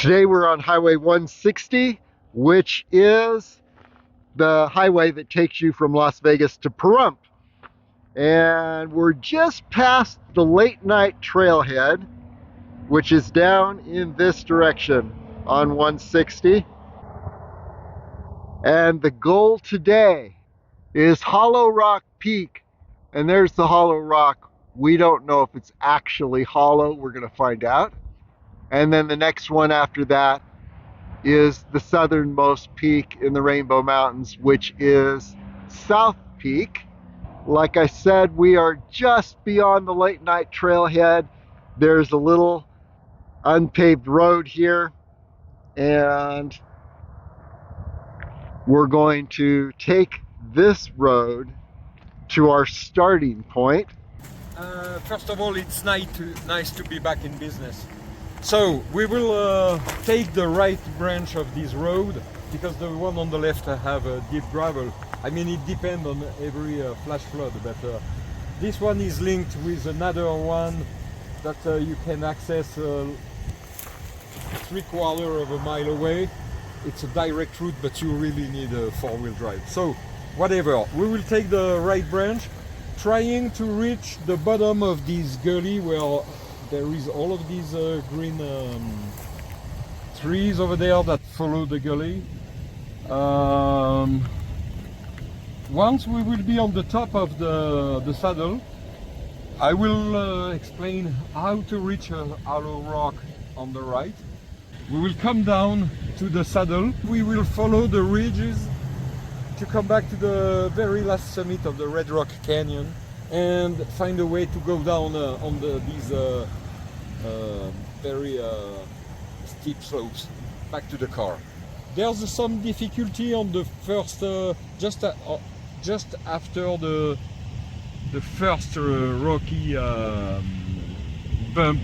Today we're on Highway 160, which is the highway that takes you from Las Vegas to Pahrump. And we're just past the Late Night Trailhead, which is down in this direction on 160. And the goal today is Hollow Rock Peak. And there's the Hollow Rock. We don't know if it's actually hollow. We're going to find out. And then the next one after that is the southernmost peak in the Rainbow Mountains, which is South Peak. Like I said, we are just beyond the Late Night Trailhead. There's a little unpaved road here, and we're going to take this road to our starting point. First of all, it's nice to be back in business. So we will take the right branch of this road, because the one on the left have a deep gravel. I mean, it depends on every flash flood, but this one is linked with another one that you can access 3/4 of a mile away. It's a direct route, but you really need a four-wheel drive. So whatever, we will take the right branch, trying to reach the bottom of this gully where there is all of these green trees over there that follow the gully. Once we will be on the top of the saddle, I will explain how to reach a hollow rock on the right. We will come down to the saddle. We will follow the ridges to come back to the very last summit of the Red Rock Canyon and find a way to go down on these very steep slopes back to the car. There's some difficulty on the first, just after the first rocky bump,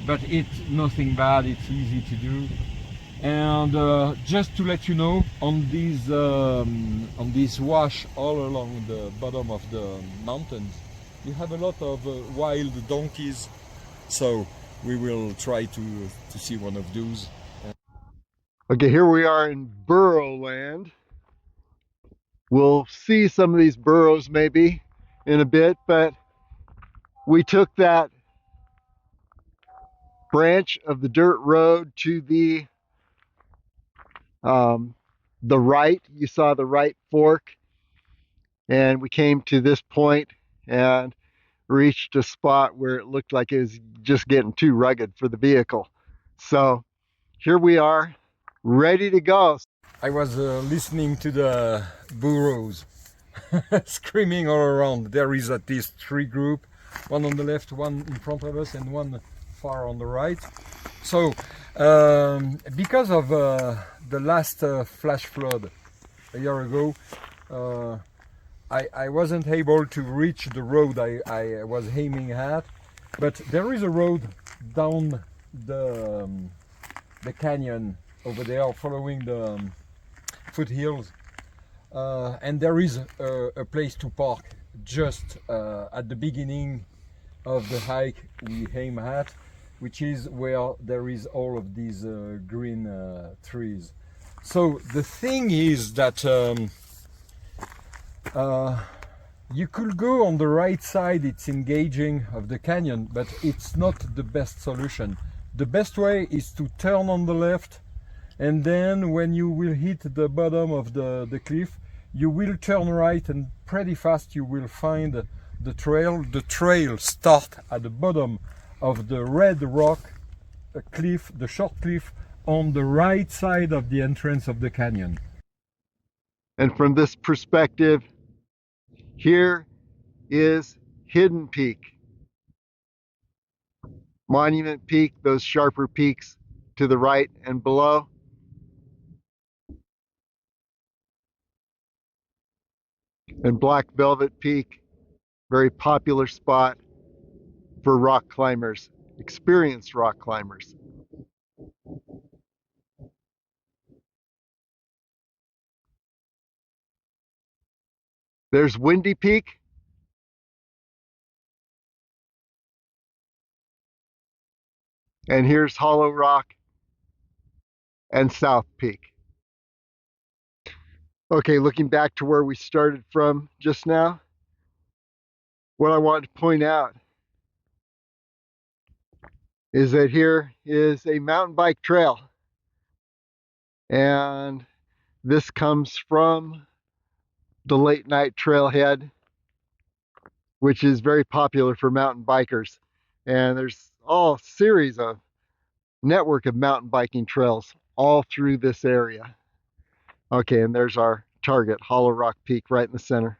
but it's nothing bad, it's easy to do. And just to let you know, on this wash all along the bottom of the mountains, you have a lot of wild donkeys, so we will try to see one of those. Okay, here we are in burro land. We'll see some of these burros maybe in a bit, but we took that branch of the dirt road to the right. You saw the right fork, and we came to this point and reached a spot where it looked like it was just getting too rugged for the vehicle. So here we are, ready to go. I was listening to the burros screaming all around. There is at least three groups, one on the left, one in front of us, and one far on the right. So because of the last flash flood a year ago, I wasn't able to reach the road I was aiming at, but there is a road down the canyon over there following the foothills, and there is a place to park just at the beginning of the hike we aim at, which is where there is all of these green trees. So the thing is that you could go on the right side, it's engaging of the canyon, but it's not the best solution. The best way is to turn on the left, and then when you will hit the bottom of the cliff, you will turn right, and pretty fast you will find the trail. The trail starts at the bottom of the Red Rock cliff, the short cliff, on the right side of the entrance of the canyon. And from this perspective, here is Hidden Peak, Monument Peak, those sharper peaks to the right and below. And Black Velvet Peak, very popular spot for rock climbers, experienced rock climbers. There's Windy Peak. And here's Hollow Rock and South Peak. Okay, looking back to where we started from just now, what I wanted to point out is that here is a mountain bike trail. And this comes from the Late Night Trailhead, which is very popular for mountain bikers. And there's all series of network of mountain biking trails all through this area. Okay, and there's our target, Hollow Rock Peak, right in the center.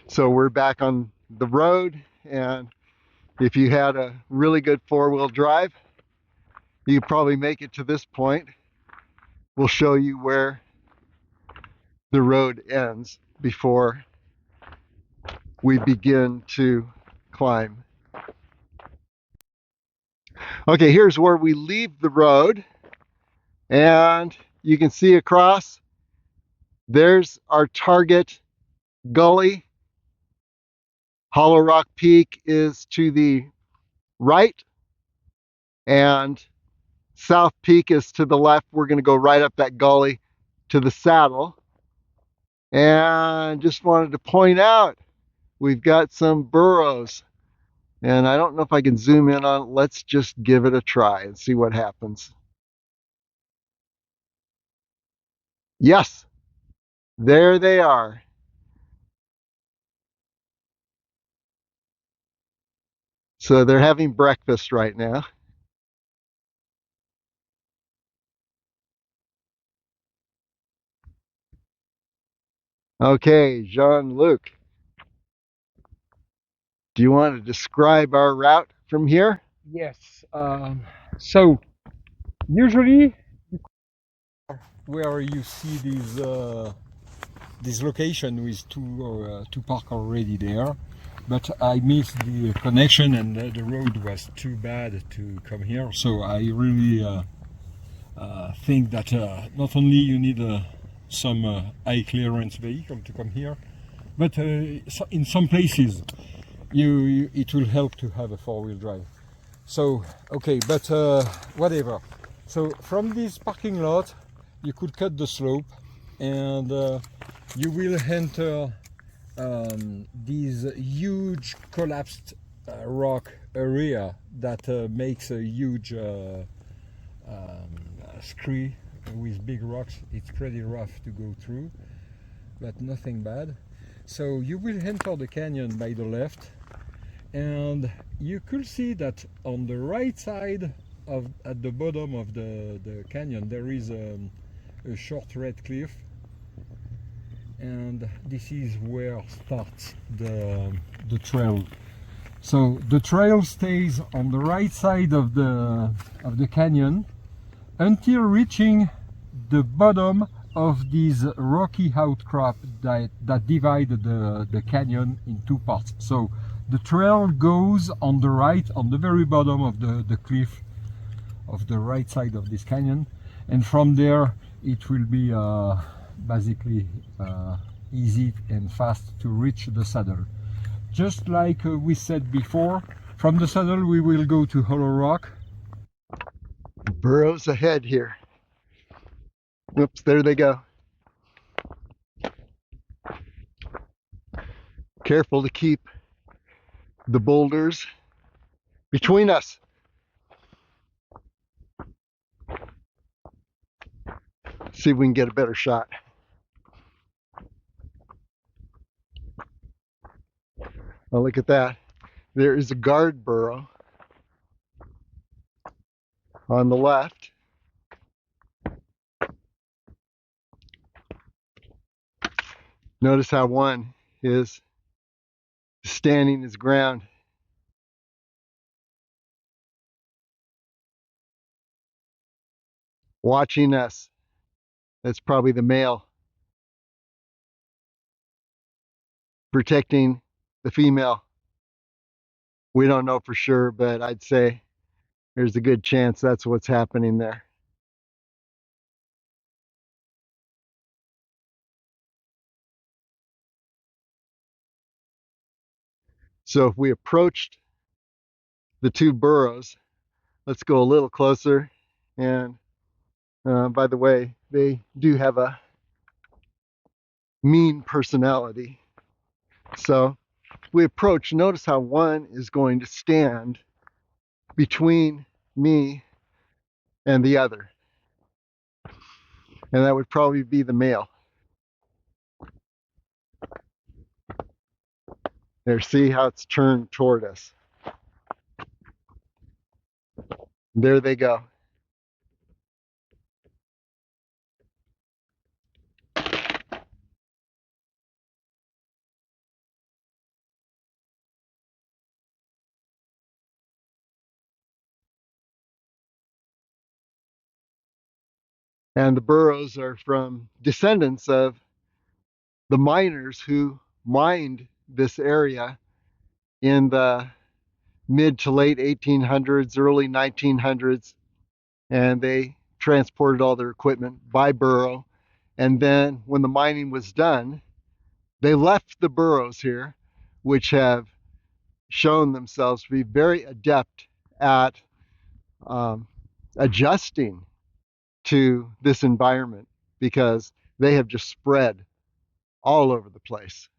So we're back on the road, and if you had a really good four-wheel drive, you could probably make it to this point. We'll show you where the road ends before we begin to climb. Okay, here's where we leave the road, and you can see across, there's our target gully. Hollow Rock Peak is to the right, and South Peak is to the left. We're going to go right up that gully to the saddle. And just wanted to point out, we've got some burrows. And I don't know if I can zoom in on it. Let's just give it a try and see what happens. Yes, there they are. So they're having breakfast right now. Okay, Jean-Luc, do you want to describe our route from here? Yes. So usually where you see this location with two park already there, but I missed the connection and the road was too bad to come here. So I really think that not only you need some high clearance vehicle to come here, but in some places it will help to have a four-wheel drive. So okay, but whatever. So from this parking lot you could cut the slope, and you will enter this huge collapsed rock area that makes a huge scree with big rocks. It's pretty rough to go through, but nothing bad. So you will enter the canyon by the left, and you could see that on the right side at the bottom of the canyon there is a short red cliff, and this is where starts the trail. So the trail stays on the right side of the canyon until reaching the bottom of this rocky outcrop that divide the canyon in two parts. So the trail goes on the right, on the very bottom of the cliff of the right side of this canyon, and from there it will be basically easy and fast to reach the saddle. Just like we said before, from the saddle we will go to Hollow Rock. Burrows ahead here. Oops, there they go. Careful to keep the boulders between us. See if we can get a better shot. Oh, look at that. There is a guard burrow on the left. Notice how one is standing his ground. Watching us. That's probably the male protecting the female. We don't know for sure, but I'd say there's a good chance that's what's happening there. So if we approached the two burrows, let's go a little closer, and By the way, they do have a mean personality. So we approach, notice how one is going to stand between me and the other. And that would probably be the male. There, see how it's turned toward us. There they go. And the burrows are from descendants of the miners who mined this area in the mid to late 1800s, early 1900s, and they transported all their equipment by burro. And then when the mining was done, they left the burrows here, which have shown themselves to be very adept at adjusting to this environment because they have just spread all over the place.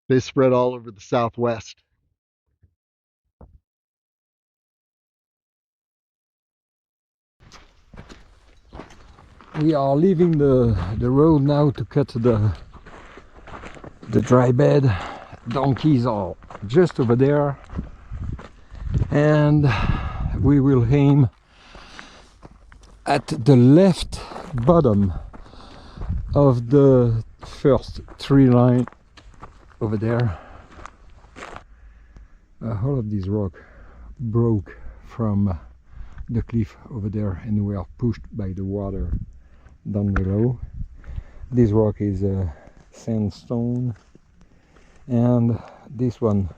They spread all over the Southwest. We are leaving the road now to cut the dry bed. Donkeys are just over there, and we will aim at the left bottom of the first tree line over there. All of these rock broke from the cliff over there and were pushed by the water down below. This rock is sandstone, and this one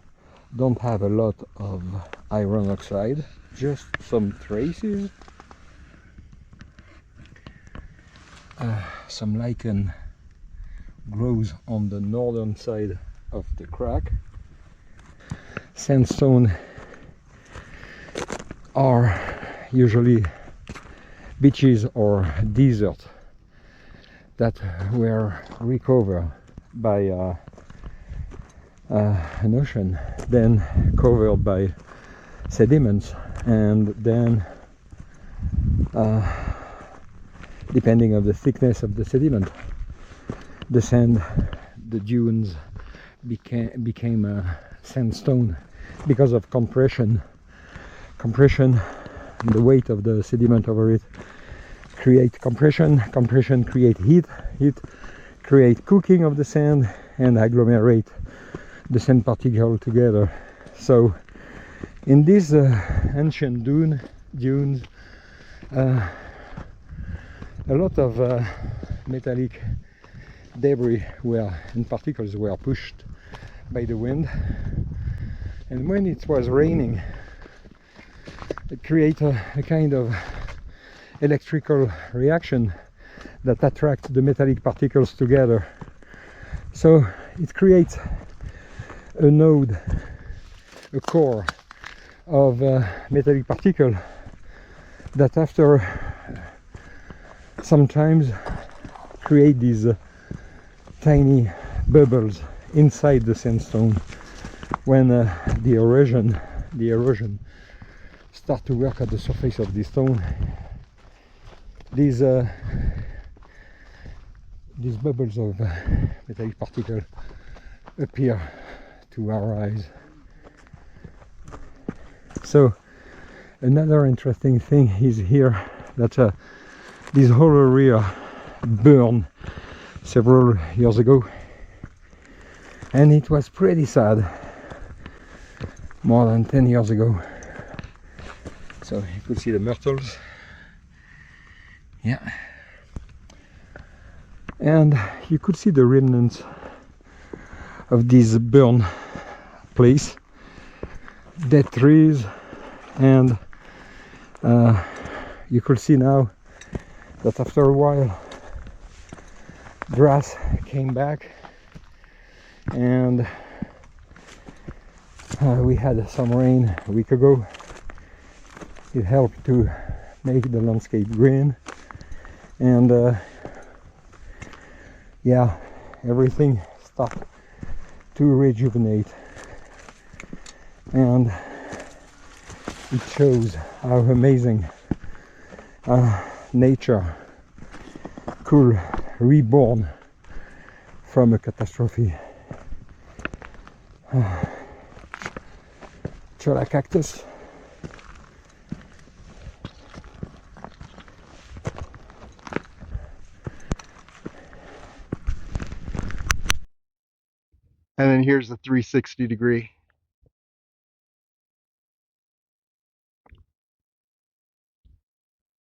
don't have a lot of iron oxide, just some traces. Some lichen grows on the northern side of the crack. Sandstone are usually beaches or desert that were recovered by an ocean, then covered by sediments, and then depending on the thickness of the sediment, the sand, the dunes became sandstone because of compression. Compression, the weight of the sediment over it create compression. Compression create heat. Heat create cooking of the sand and agglomerate the sand particle together. So in these ancient dunes, a lot of metallic debris and particles were pushed by the wind, and when it was raining, it created a kind of electrical reaction that attracts the metallic particles together. So it creates a node, a core of metallic particle that after sometimes create these tiny bubbles inside the sandstone when the erosion start to work at the surface of the stone. These bubbles of metallic particle appear to our eyes. So another interesting thing is here that this whole area burned several years ago, and it was pretty sad more than 10 years ago. So you could see the myrtles, yeah, and you could see the remnants of this burn place, dead trees, and you could see now that after a while grass came back, and We had some rain a week ago. It helped to make the landscape green, and yeah, everything started to rejuvenate, and it shows how amazing nature could reborn from a catastrophe. Cholla cactus. And then here's the 360 degree.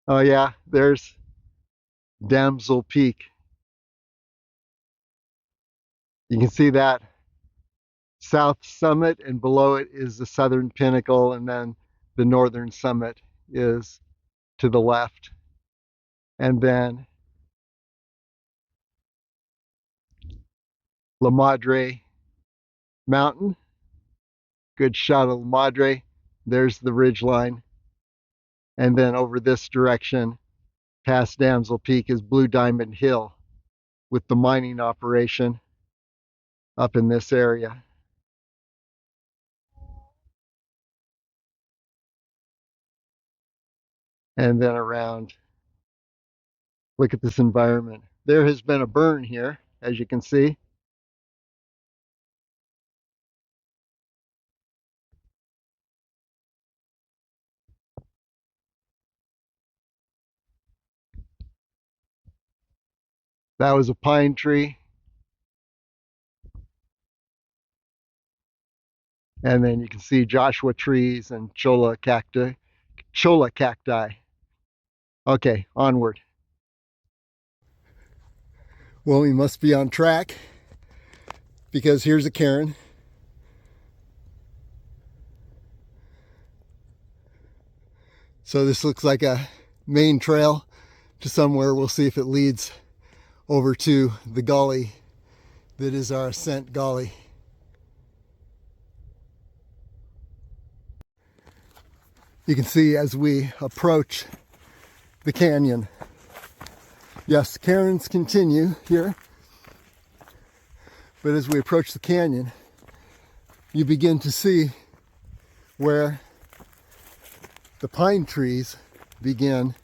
Oh yeah, there's Damsel Peak. You can see that south summit, and below it is the southern pinnacle, and then the northern summit is to the left. And then La Madre Mountain. Good shot of La Madre. There's the ridge line. And then over this direction, past Damsel Peak, is Blue Diamond Hill with the mining operation up in this area. And then around, look at this environment. There has been a burn here, as you can see. That was a pine tree. And then you can see Joshua trees and cholla cacti. Okay, onward. Well, we must be on track because here's a cairn. So this looks like a main trail to somewhere. We'll see if it leads over to the gully that is our ascent gully. You can see as we approach the canyon. Yes, cairns continue here, but as we approach the canyon, you begin to see where the pine trees begin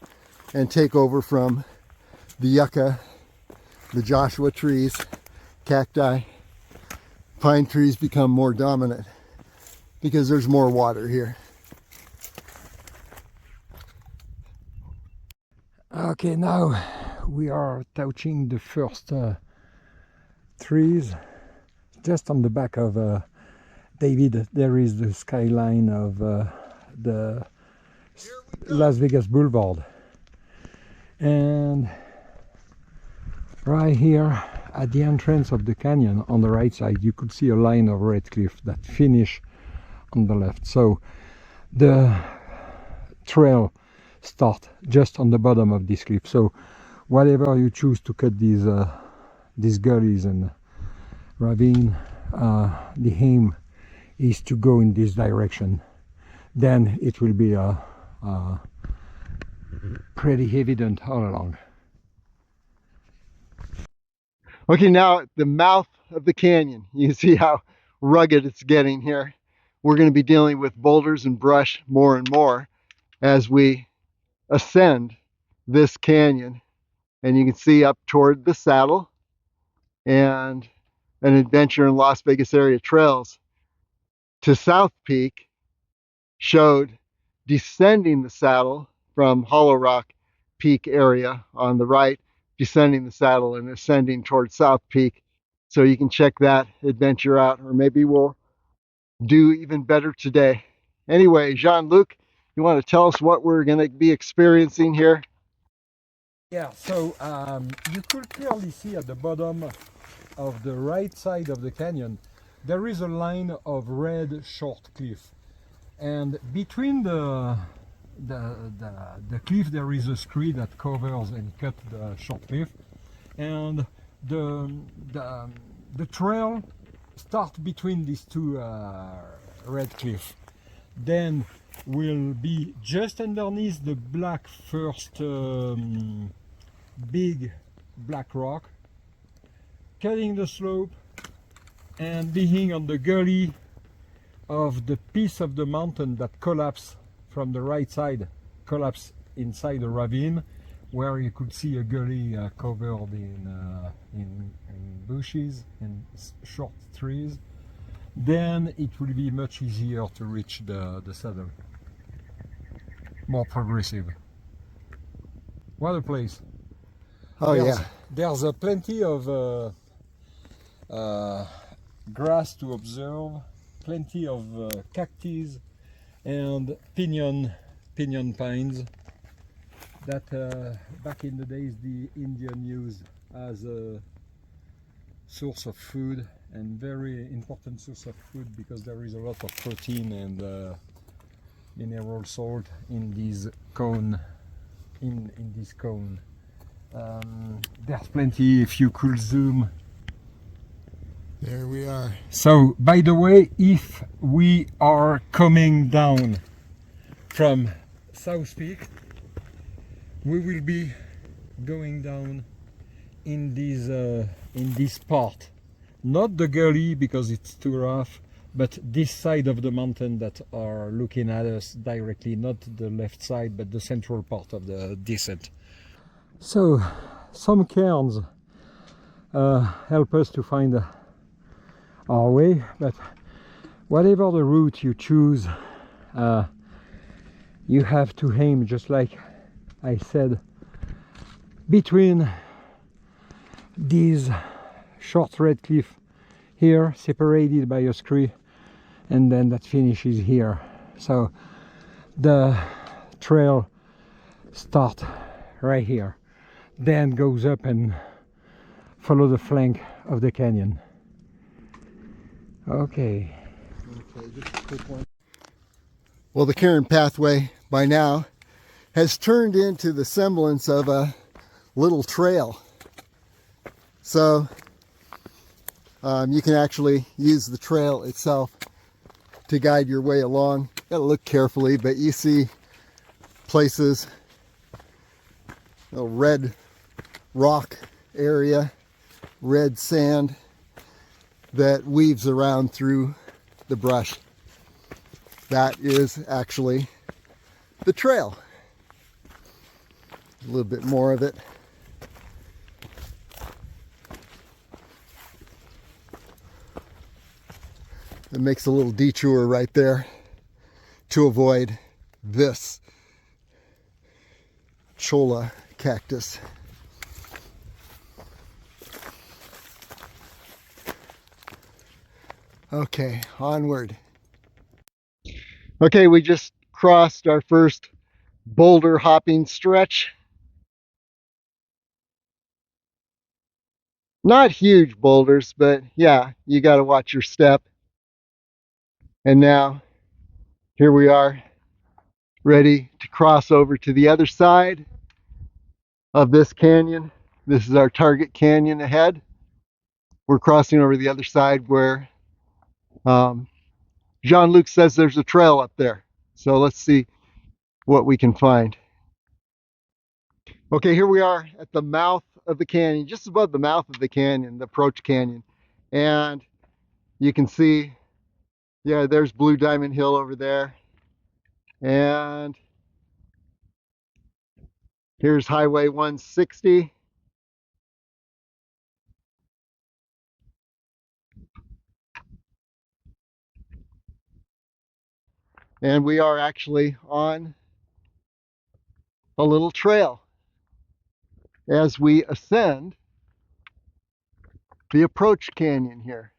and take over from the yucca, the Joshua trees, cacti. Pine trees become more dominant because there's more water here. Okay, now we are touching the first trees. Just on the back of David, there is the skyline of the Las Vegas Boulevard. And right here at the entrance of the canyon on the right side, you could see a line of red cliff that finish on the left. So the trail start just on the bottom of this cliff. So whatever you choose to cut these gullies and ravine, the aim is to go in this direction. Then it will be pretty evident all along. Okay, now at the mouth of the canyon, you can see how rugged it's getting here. We're going to be dealing with boulders and brush more and more as we ascend this canyon. And you can see up toward the saddle and an adventure in Las Vegas area trails to South Peak showed descending the saddle from Hollow Rock Peak area on the right, descending the saddle and ascending towards South Peak. So you can check that adventure out, or maybe we'll do even better today. Anyway, Jean-Luc, you want to tell us what we're going to be experiencing here? Yeah, so you could clearly see at the bottom of the right side of the canyon, there is a line of red short cliff. And between the cliff, there is a scree that covers and cut the short cliff. And the trail starts between these two red cliff. Then we'll be just underneath the black first big black rock, cutting the slope and being on the gully of the piece of the mountain that collapsed from the right side, collapsed inside a ravine, where you could see a gully covered in bushes and short trees. Then it will be much easier to reach the saddle. More progressive. What a place. Oh yeah. There's plenty of grass to observe, plenty of cactus and pinyon pines that back in the days the Indian used as a source of food, and very important source of food because there is a lot of protein and mineral salt in this cone. In this cone, there's plenty. If you could zoom. There we are. So, by the way, if we are coming down from South Peak, we will be going down in this part, not the gully because it's too rough, but this side of the mountain that are looking at us directly, not the left side, but the central part of the descent. So, some cairns help us to find our way, but whatever the route you choose, you have to aim, just like I said, between these short red cliff here, separated by a scree, and then that finishes here. So the trail starts right here, then goes up and follow the flank of the canyon. Okay. Just a quick one. Well, the cairn pathway by now has turned into the semblance of a little trail. So you can actually use the trail itself to guide your way along. Gotta look carefully, but you see places, a red rock area, red sand that weaves around through the brush. That is actually the trail. A little bit more of it. It makes a little detour right there to avoid this cholla cactus. Okay, onward. Okay, we just crossed our first boulder hopping stretch. Not huge boulders, but yeah, you got to watch your step. And now, here we are, ready to cross over to the other side of this canyon. This is our target canyon ahead. We're crossing over the other side where Jean-Luc says there's a trail up there. So let's see what we can find. Okay, here we are at the mouth of the canyon, just above the mouth of the canyon, the approach canyon. And you can see, yeah, there's Blue Diamond Hill over there. And here's Highway 160. And we are actually on a little trail as we ascend the approach canyon here.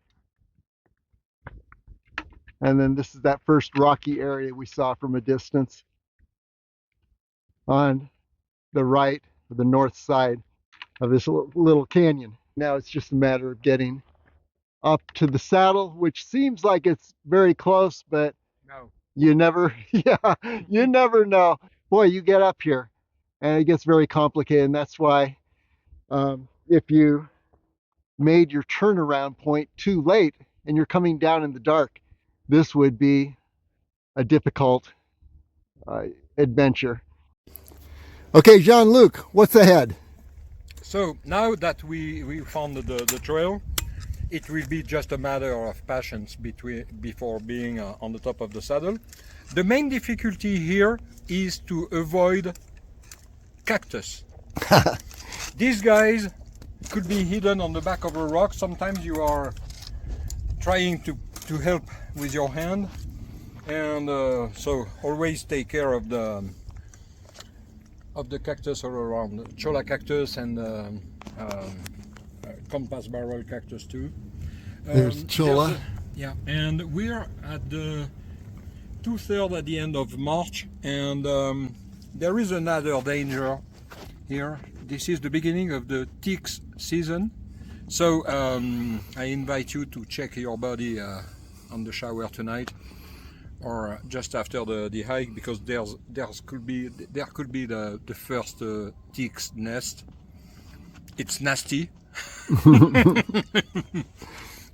And then this is that first rocky area we saw from a distance on the right, or the north side of this little canyon. Now it's just a matter of getting up to the saddle, which seems like it's very close, but No. you never, yeah, you never know. Boy, you get up here and it gets very complicated. And that's why if you made your turnaround point too late and you're coming down in the dark, this would be a difficult adventure. Okay, Jean-Luc, what's ahead? So now that we found the trail, it will be just a matter of patience before being on the top of the saddle. The main difficulty here is to avoid cactus. These guys could be hidden on the back of a rock. Sometimes you are trying to help with your hand, and so always take care of the cactus all around. Cholla cactus and compass barrel cactus too. There's cholla. Yeah, and we're at the 2/3 at the end of March, and there is another danger here. This is the beginning of the ticks season, so I invite you to check your body on the shower tonight or just after the hike, because there could be the first ticks nest. It's nasty.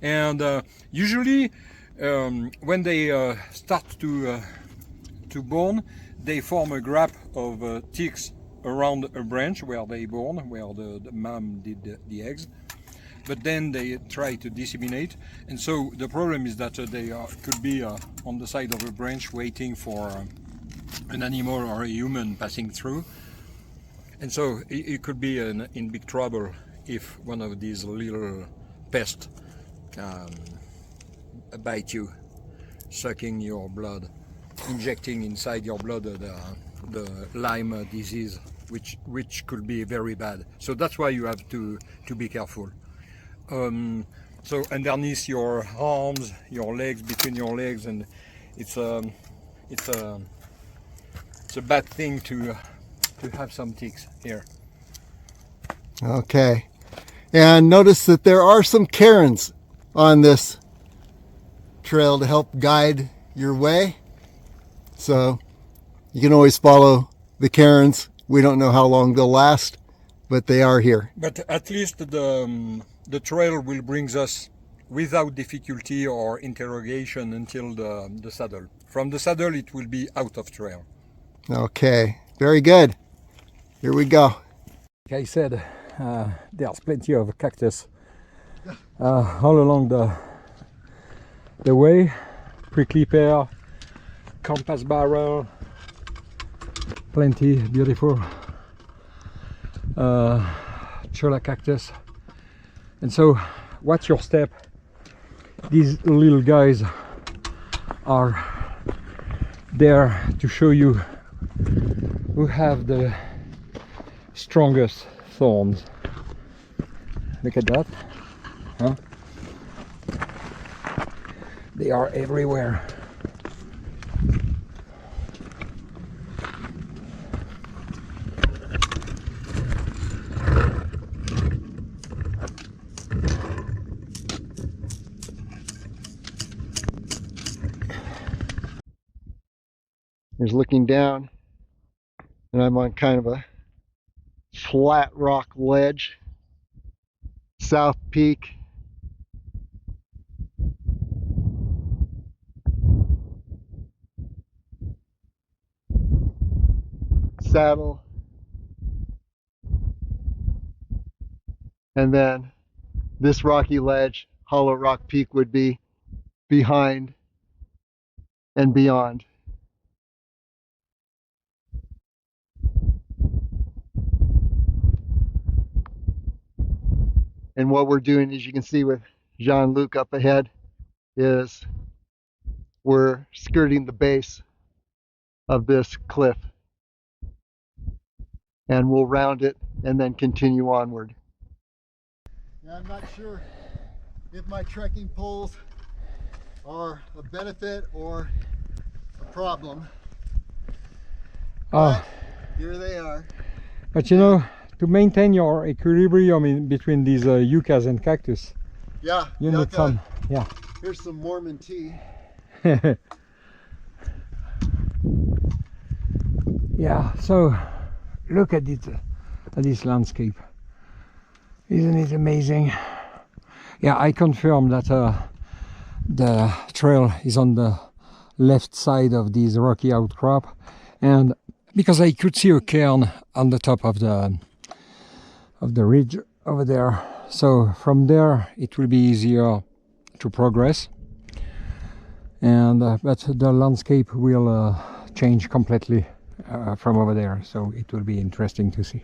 And usually when they start to born, they form a grap of ticks around a branch where they born, where the mom did the eggs, but then they try to disseminate, and so the problem is that they could be on the side of a branch waiting for an animal or a human passing through, and so it could be in big trouble if one of these little pests bite you, sucking your blood, injecting inside your blood the Lyme disease, which could be very bad. So that's why you have to be careful. So underneath your arms, your legs, between your legs, and it's a bad thing to have some ticks here. Okay, and notice that there are some cairns on this trail to help guide your way, so you can always follow the cairns. We don't know how long they'll last, but they are here. But at least the trail will bring us without difficulty or interrogation until the saddle. From the saddle it will be out of trail. Okay, very good. Here we go. Like I said, there's plenty of cactus all along the way. Prickly pear, compass barrel, plenty, beautiful. Cholla cactus. And so, watch your step. These little guys are there to show you who have the strongest thorns. Look at that, huh? They are everywhere. Here's looking down, and I'm on kind of a flat rock ledge, South Peak. Saddle, and then this rocky ledge, Hollow Rock Peak, would be behind and beyond. And what we're doing, as you can see with Jean-Luc up ahead, is we're skirting the base of this cliff, and we'll round it and then continue onward. Yeah, I'm not sure if my trekking poles are a benefit or a problem. But here they are. But you know, to maintain your equilibrium in between these yuccas and cactus, yeah, you need some. Yeah. Here's some Mormon tea. Yeah. So look at it, at this landscape. Isn't it amazing? Yeah, I confirm that The trail is on the left side of this rocky outcrop, and because I could see a cairn on the top of the ridge over there, so from there it will be easier to progress. And but the landscape will change completely from over there, so it will be interesting to see.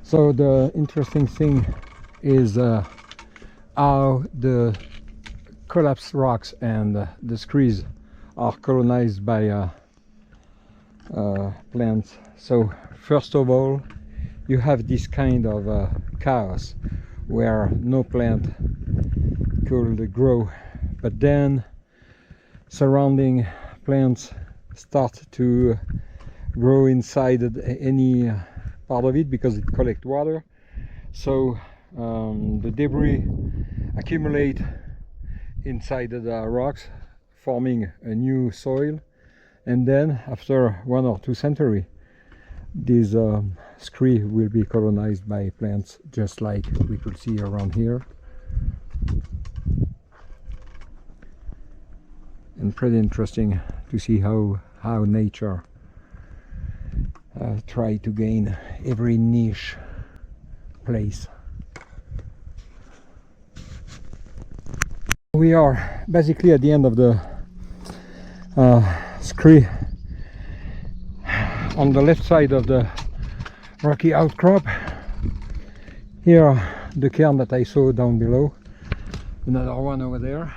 So the interesting thing is how the collapsed rocks and the screes are colonized by plants. So first of all, you have this kind of chaos where no plant could grow, but then surrounding plants start to grow inside any part of it because it collects water. So the debris accumulate inside the rocks, forming a new soil, and then after 1 or 2 centuries, this scree will be colonized by plants, just like we could see around here. And pretty interesting to see how nature try to gain every niche place. We are basically at the end of the scree on the left side of the rocky outcrop. Here the cairn that I saw down below, another one over there.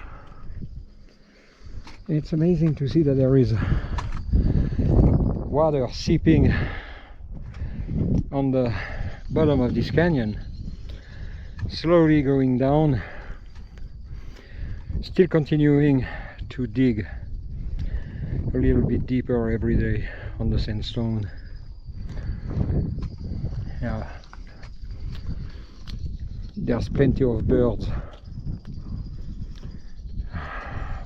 It's amazing to see that there is water seeping on the bottom of this canyon, slowly going down, still continuing to dig a little bit deeper every day on the sandstone. Yeah, there's plenty of birds,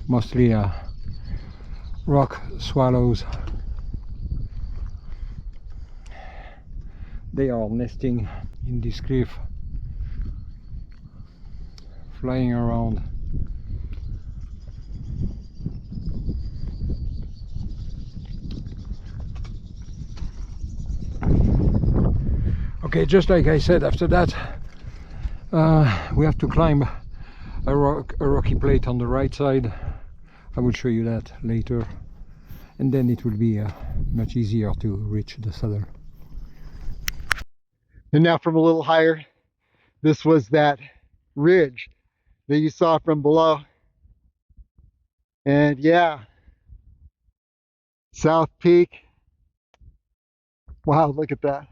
mostly rock swallows. They are nesting in this cliff, flying around. Okay, just like I said, after that we have to climb a rocky plate on the right side. I will show you that later, and then it will be much easier to reach the saddle. And now from a little higher, this was that ridge that you saw from below. And yeah, South Peak. Wow, look at that.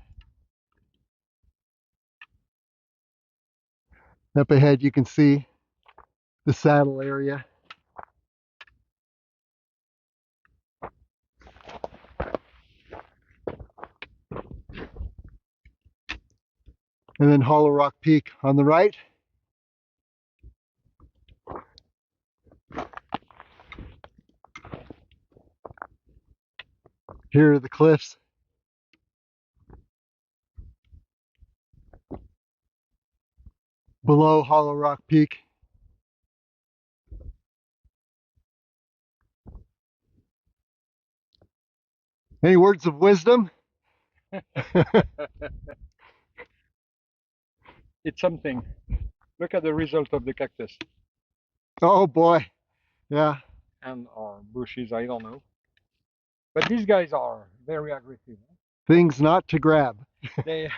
Up ahead you can see the saddle area. And then Hollow Rock Peak on the right. Here are the cliffs. Below Hollow Rock Peak. Any words of wisdom? It's something. Look at the result of the cactus. Oh boy, yeah. And bushes, I don't know. But these guys are very aggressive. Things not to grab. They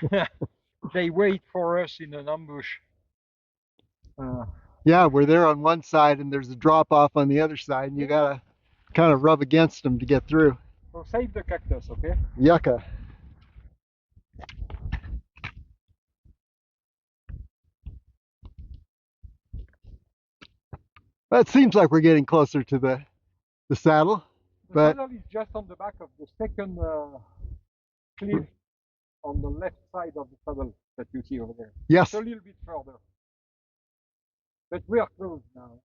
they wait for us in an ambush. Yeah, we're there on one side and there's a drop off on the other side, and you gotta kind of rub against them to get through. So save the cactus, okay? Yucca. It seems like we're getting closer to the saddle. The But saddle is just on the back of the second cliff on the left side of the saddle that you see over there. yes, It's a little bit further. But we are close now.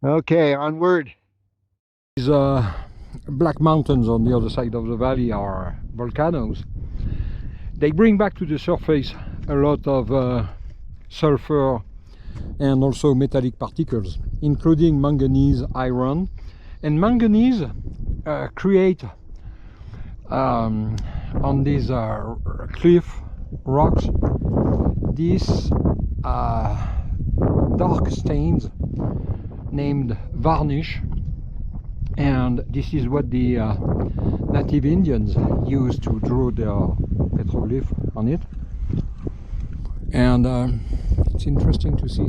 okay, onward. Is black mountains on the other side of the valley are volcanoes. They bring back to the surface a lot of sulfur and also metallic particles, including manganese, iron. And manganese create on these cliff rocks these dark stains named varnish, and this is what the native Indians used to draw their petroglyph on it. And it's interesting to see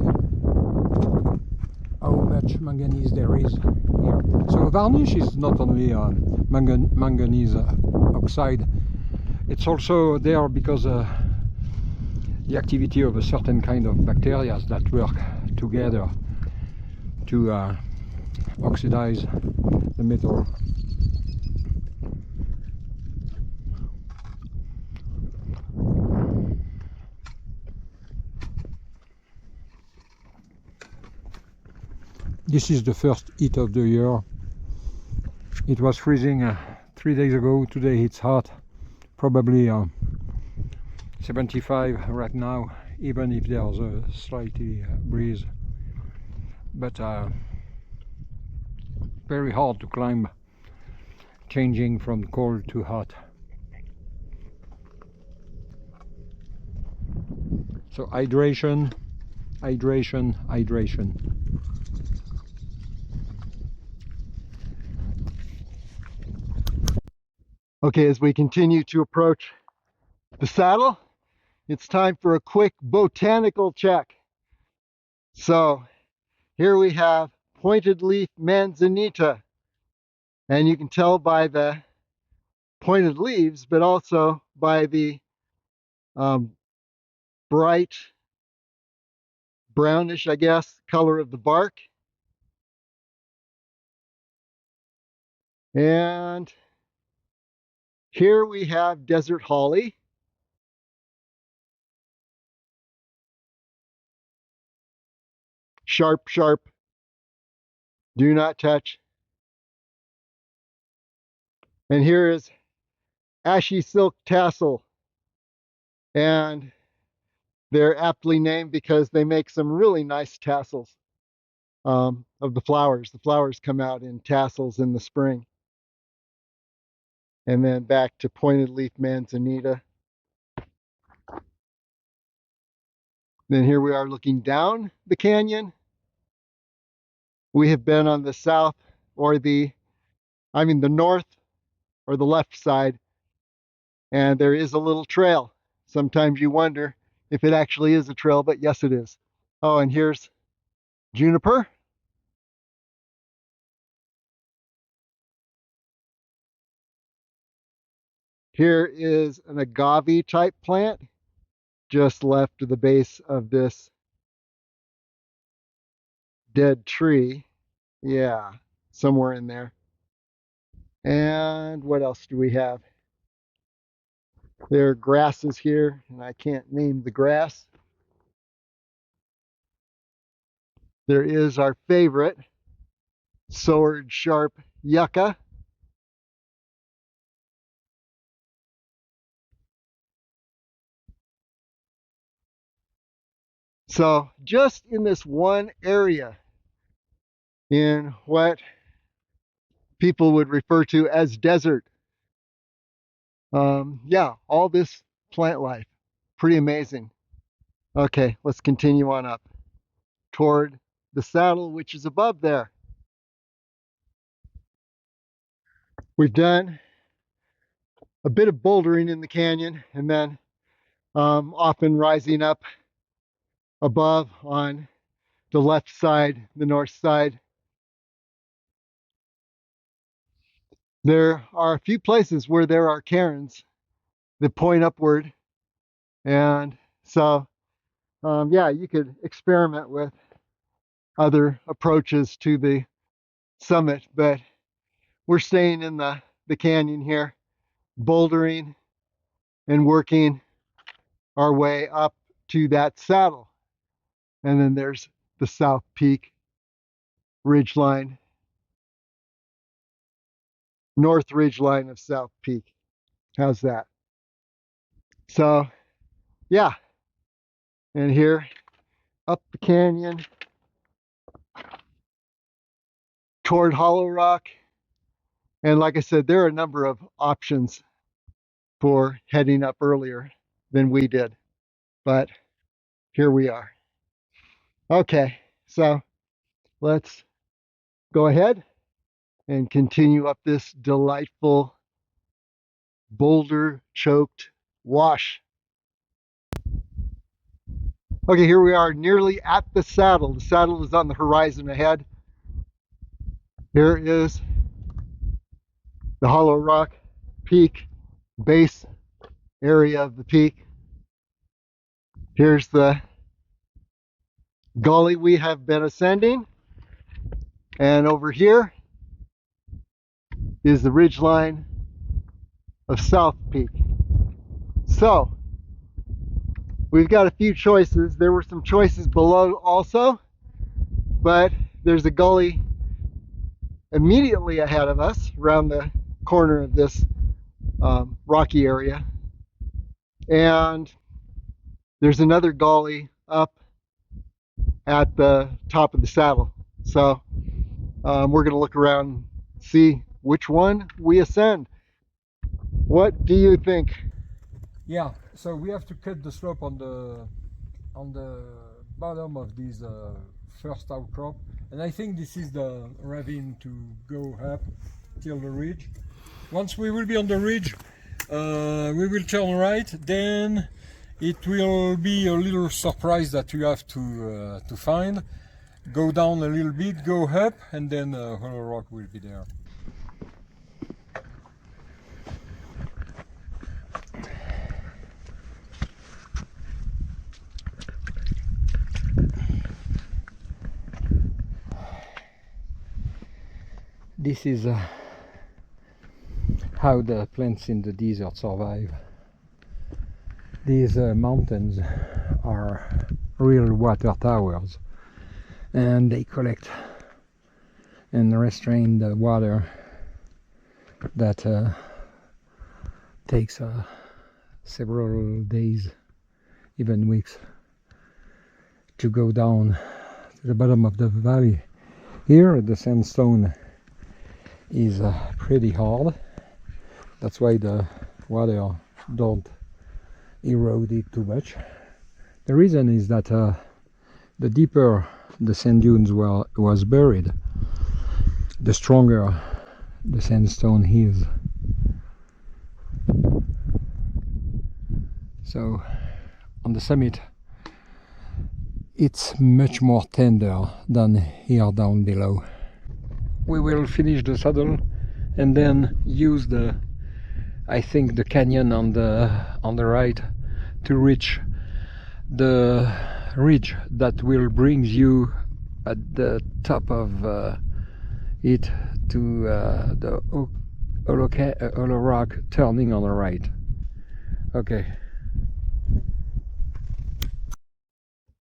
how much manganese there is here. So varnish is not only manganese oxide, it's also there because the activity of a certain kind of bacteria that work together to oxidize the metal. This is the first heat of the year. It was freezing 3 days ago. Today it's hot, probably 75 right now, even if there's a slight breeze. But very hard to climb, changing from cold to hot. So hydration, hydration, hydration. Okay, as we continue to approach the saddle, it's time for a quick botanical check. So here we have pointed leaf manzanita, and you can tell by the pointed leaves, but also by the bright brownish, I guess, color of the bark. And here we have desert holly. Sharp, sharp. Do not touch. And here is ashy silk tassel. And they're aptly named because they make some really nice tassels of the flowers. The flowers come out in tassels in the spring. And then back to pointed leaf manzanita. Then here we are looking down the canyon. We have been on the south or the north or the left side, and there is a little trail. Sometimes you wonder if it actually is a trail, but yes, it is. Oh, and here's juniper. Here is an agave type plant just left to the base of this dead tree. Yeah, somewhere in there. And what else do we have? There are grasses here, and I can't name the grass. There is our favorite sword sharp yucca. So just in this one area, in what people would refer to as desert, yeah, all this plant life, pretty amazing. Okay, let's continue on up toward the saddle, which is above there. We've done a bit of bouldering in the canyon, and then often rising up above on the left side, the north side. There are a few places where there are cairns that point upward, and so yeah, you could experiment with other approaches to the summit, but we're staying in the canyon here, bouldering and working our way up to that saddle. And then there's the South Peak ridgeline. north ridge line of South Peak. How's that? So, yeah. And here, up the canyon, toward Hollow Rock. And like I said, there are a number of options for heading up earlier than we did. But here we are. Okay, so let's go ahead and continue up this delightful boulder choked wash. Okay, here we are nearly at the saddle. The saddle is on the horizon ahead. Here is the Hollow Rock Peak base area of the peak. Here's the gully we have been ascending. And over here is the ridge line of South Peak. So, we've got a few choices. There were some choices below also, but there's a gully immediately ahead of us around the corner of this rocky area. And there's another gully up at the top of the saddle. So we're going to look around and see which one we ascend. What do you think? Yeah, so we have to cut the slope on the bottom of this first outcrop, and I think this is the ravine to go up till the ridge. Once we will be on the ridge, we will turn right. Then it will be a little surprise that you have to find. Go down a little bit, go up, and then Hollow Rock will be there. This is how the plants in the desert survive. These mountains are real water towers, and they collect and restrain the water that takes several days, even weeks, to go down to the bottom of the valley. Here the sandstone is pretty hard. That's why the water don't erode it too much. The reason is that the deeper the sand dunes was buried, the stronger the sandstone is. So on the summit it's much more tender than here down below. We will finish the saddle and then use I think the canyon on the right to reach the ridge that will bring you at the top of it to the Hollow Rock, turning on the right. Okay.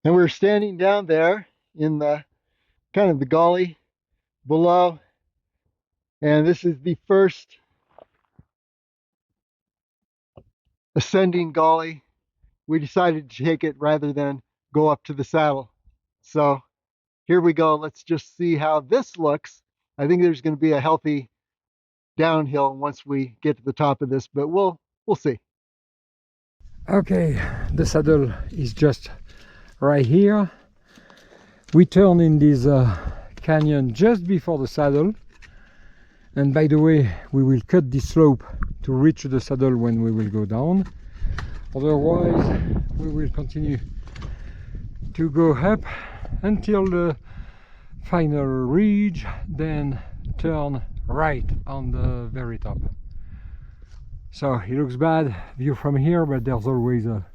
And we're standing down there in the kind of the gully below, and this is the first ascending gully. We decided to take it rather than go up to the saddle. So here we go. Let's just see how this looks. I think there's going to be a healthy downhill once we get to the top of this, but we'll see. Okay, the saddle is just right here. We turn in this canyon just before the saddle, and by the way, we will cut this slope to reach the saddle when we will go down. Otherwise we will continue to go up until the final ridge, then turn right on the very top. So it looks bad view from here, but there's always a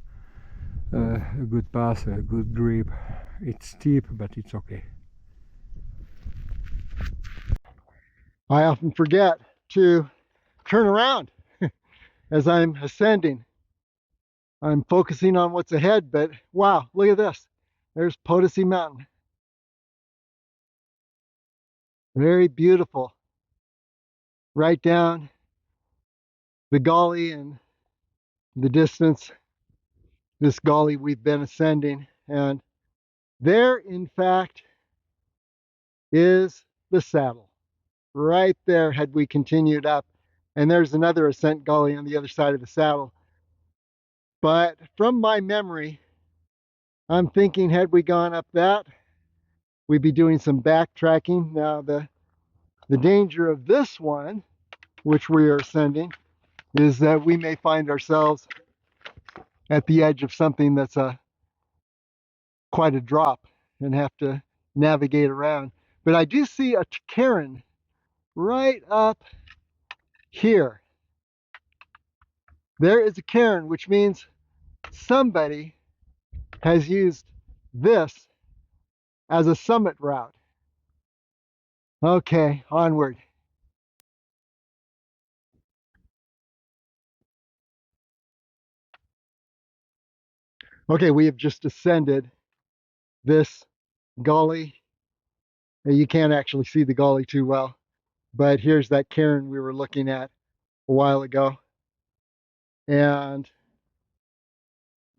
good pass, a good grip. It's steep, but it's okay. I often forget to turn around as I'm ascending. I'm focusing on what's ahead, but wow, look at this. There's Potosi Mountain. Very beautiful. right down the gully and the distance, this gully we've been ascending. And there, in fact, is the saddle. Right there, had we continued up. And there's another ascent gully on the other side of the saddle. But from my memory, I'm thinking, had we gone up that, we'd be doing some backtracking. Now, the danger of this one, which we are ascending, is that we may find ourselves at the edge of something that's quite a drop and have to navigate around. But I do see a cairn right up here. There is a cairn, which means somebody has used this as a summit route. Okay, onward. Okay, we have just ascended this gully. You can't actually see the gully too well, but here's that cairn we were looking at a while ago. And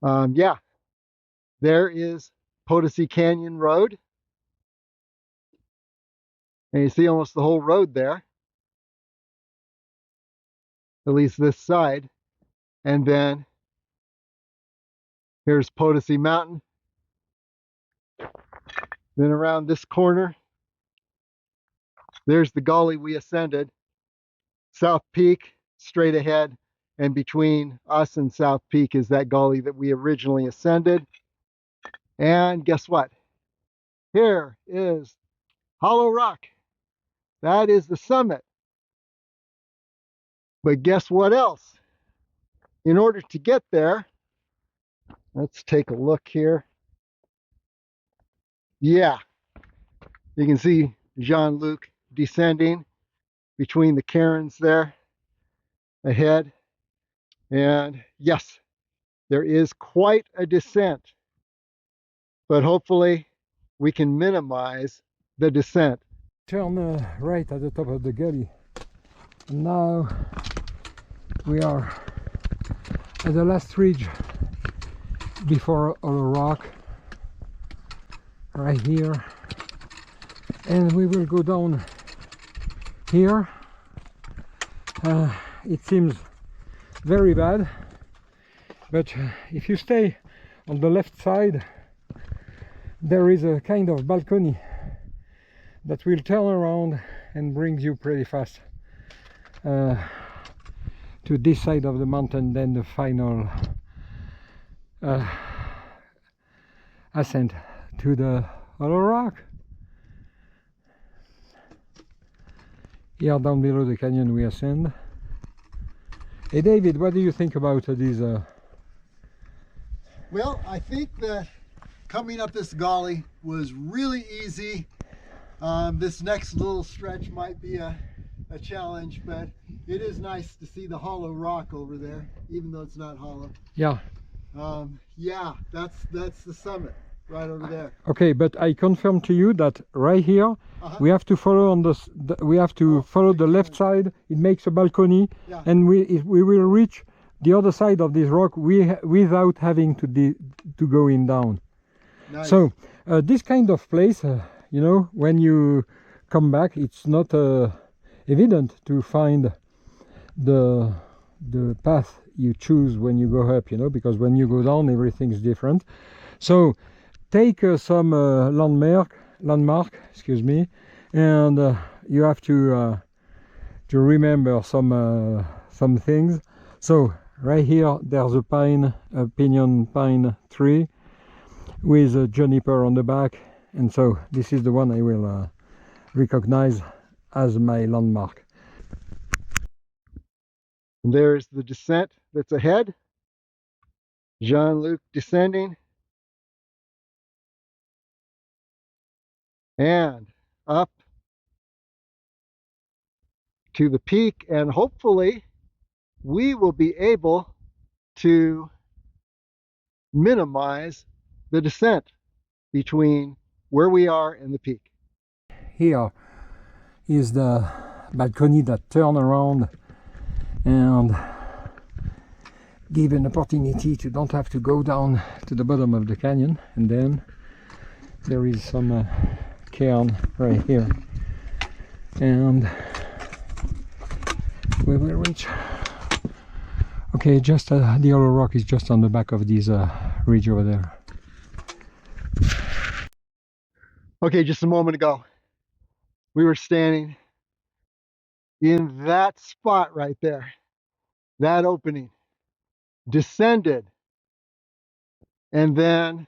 yeah, there is Potosi Canyon Road. And you see almost the whole road there, at least this side. And then here's Potosi Mountain. Then around this corner, there's the gully we ascended. South Peak, straight ahead. And between us and South Peak is that gully that we originally ascended. And guess what? Here is Hollow Rock. That is the summit. But guess what else? In order to get there, let's take a look here. Yeah, you can see Jean-Luc descending between the cairns there ahead. And yes, there is quite a descent, but hopefully we can minimize the descent. Turn right at the top of the gully. And now we are at the last ridge before Hollow Rock, right here, and we will go down here. It seems very bad, but if you stay on the left side, there is a kind of balcony that will turn around and brings you pretty fast to this side of the mountain, then the final ascent to the Hollow Rock. Here down below the canyon we ascend. Hey David, what do you think about these? Well, I think that coming up this gully was really easy. This next little stretch might be a challenge, but it is nice to see the Hollow Rock over there, even though it's not hollow. Yeah. Yeah, that's the summit right over there. Okay, but I confirm to you that right here we have to follow on follow the left side. It makes a balcony, Yeah. and we will reach the other side of this rock without having to go in down. Nice. So this kind of place, you know, when you come back, it's not evident to find the path you choose when you go up, you know, because when you go down everything's different. So take some landmark, excuse me, and you have to remember some things. So right here there's a pinyon pine tree with a juniper on the back, and so this is the one I will recognize as my landmark. And there's the descent that's ahead. Jean-Luc descending. And up to the peak, and hopefully we will be able to minimize the descent between where we are and the peak. Here is the balcony that turn around and give an opportunity to don't have to go down to the bottom of the canyon. And then there is some cairn right here, and we will reach. Okay, just the hollow rock is just on the back of this ridge over there. Okay, just a moment ago, we were standing in that spot right there, that opening, descended, and then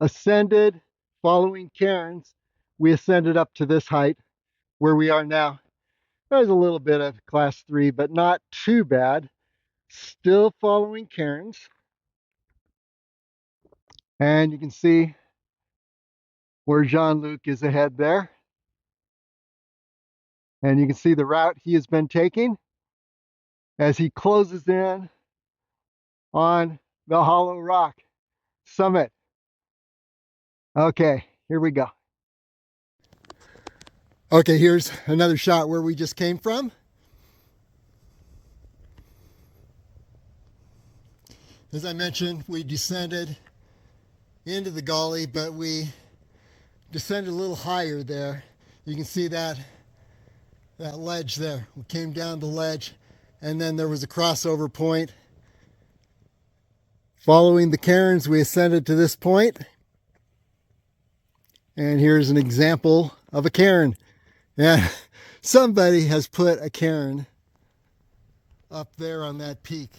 ascended, following cairns. We ascended up to this height where we are now. There's a little bit of class 3, but not too bad. Still following cairns. And you can see where Jean-Luc is ahead there. And you can see the route he has been taking as he closes in on the Hollow Rock summit. Okay, here we go. Okay, here's another shot where we just came from. As I mentioned, we descended into the gully, but we descended a little higher there. You can see that ledge there. We came down the ledge, and then there was a crossover point. Following the cairns, we ascended to this point. And here's an example of a cairn. Yeah, somebody has put a cairn up there on that peak.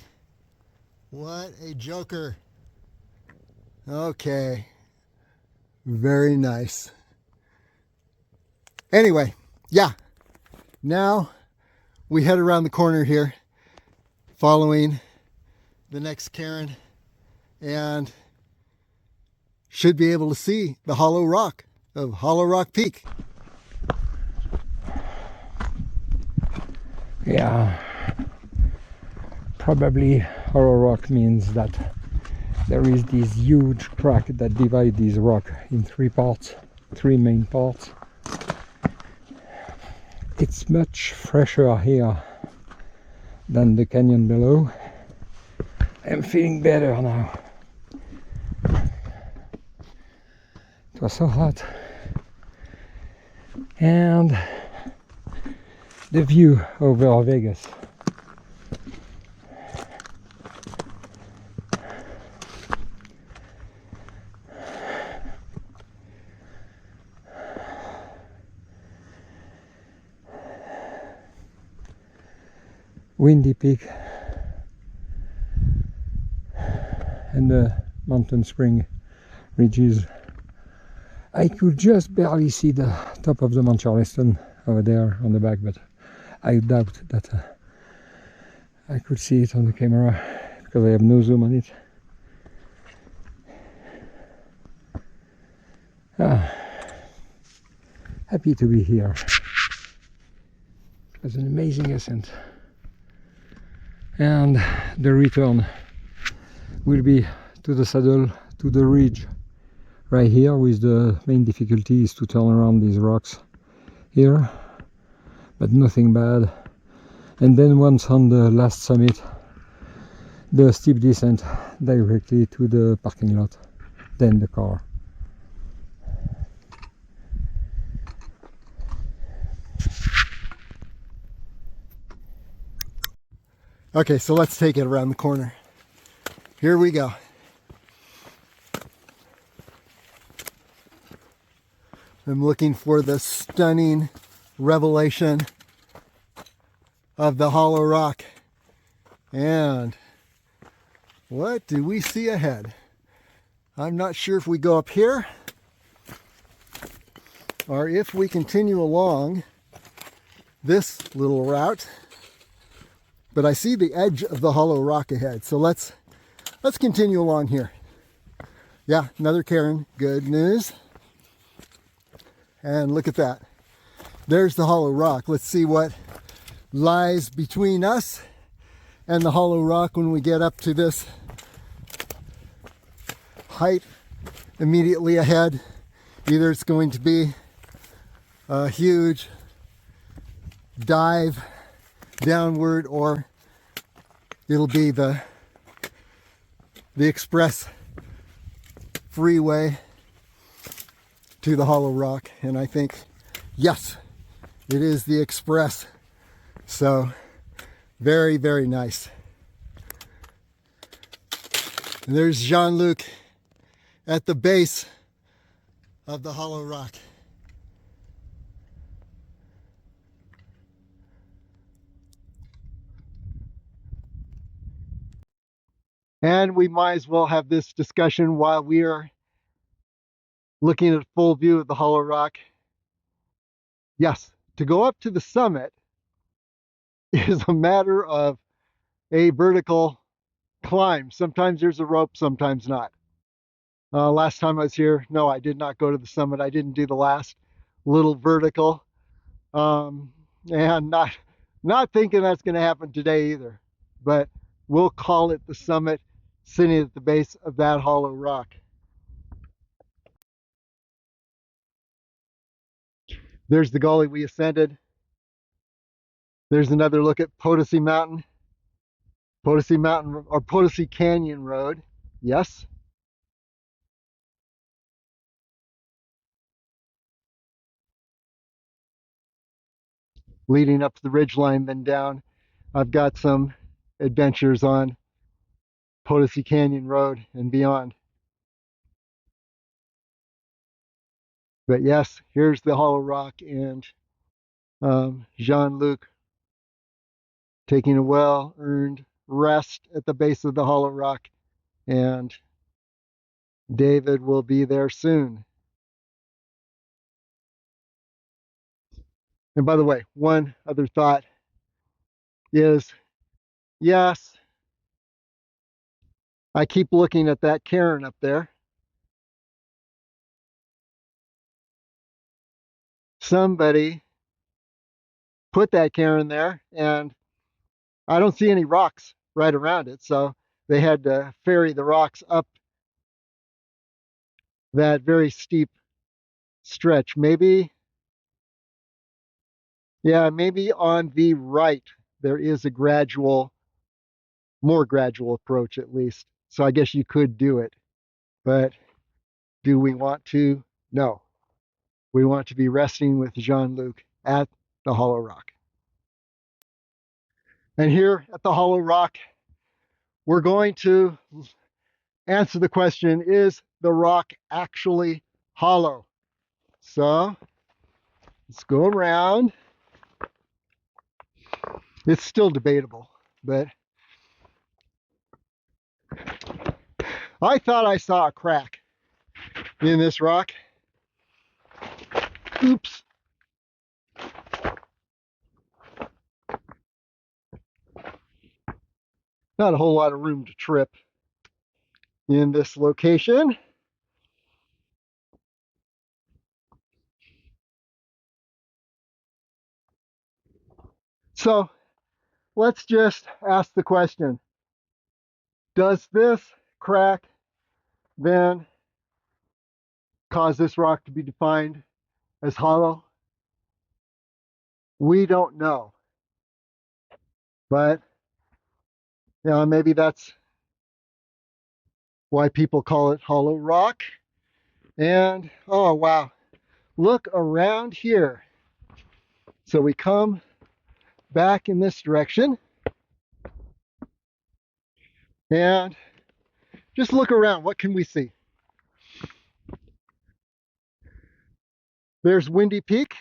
What a joker. Okay. Very nice. Anyway, yeah. Now we head around the corner here, following the next cairn, and should be able to see the hollow rock of Hollow Rock Peak. Yeah, probably hollow rock means that there is this huge crack that divides this rock in three main parts. It's much fresher here than the canyon below. I'm feeling better now. It was so hot. And the view over Vegas. Windy Peak and the mountain spring ridges. I could just barely see the top of the Mount Charleston over there on the back, but I doubt that I could see it on the camera because I have no zoom on it. Happy to be here. It was an amazing ascent. And the return will be to the saddle, to the ridge right here, with the main difficulty is to turn around these rocks here, but nothing bad. And then once on the last summit, the steep descent directly to the parking lot, then the car. Okay, so let's take it around the corner. Here we go. I'm looking for the stunning revelation of the hollow rock. And what do we see ahead? I'm not sure if we go up here or if we continue along this little route. But I see the edge of the hollow rock ahead. So let's continue along here. Yeah, another cairn. Good news. And look at that. There's the hollow rock. Let's see what lies between us and the hollow rock when we get up to this height immediately ahead. Either it's going to be a huge dive downward, or it'll be the express freeway to the hollow rock. And I think, yes, it is the express. So very, very nice. And there's Jean-Luc at the base of the hollow rock. And we might as well have this discussion while we are looking at a full view of the hollow rock. Yes, to go up to the summit is a matter of a vertical climb. Sometimes there's a rope, sometimes not. Last time I was here, no, I did not go to the summit. I didn't do the last little vertical. And not thinking that's going to happen today either. But we'll call it the summit, sitting at the base of that hollow rock. There's the gully we ascended. There's another look at Potosi Mountain. Potosi Mountain, or Potosi Canyon Road. Yes. Leading up to the ridgeline, then down. I've got some adventures on Potosi Canyon Road and beyond. But yes, here's the hollow rock, and Jean-Luc taking a well-earned rest at the base of the hollow rock, and David will be there soon. And by the way, one other thought is, yes, I keep looking at that cairn up there. Somebody put that cairn there, and I don't see any rocks right around it, so they had to ferry the rocks up that very steep stretch. Maybe, yeah, maybe on the right there is a more gradual approach at least. So I guess you could do it, but do we want to? No. We want to be resting with Jean-Luc at the hollow rock. And here at the hollow rock, we're going to answer the question, is the rock actually hollow? So let's go around. It's still debatable, but I thought I saw a crack in this rock. Oops. Not a whole lot of room to trip in this location. So let's just ask the question, does this crack then cause this rock to be defined as hollow? We don't know. But maybe that's why people call it hollow rock. And oh wow, look around here. So we come back in this direction and just look around. What can we see? There's Windy Peak.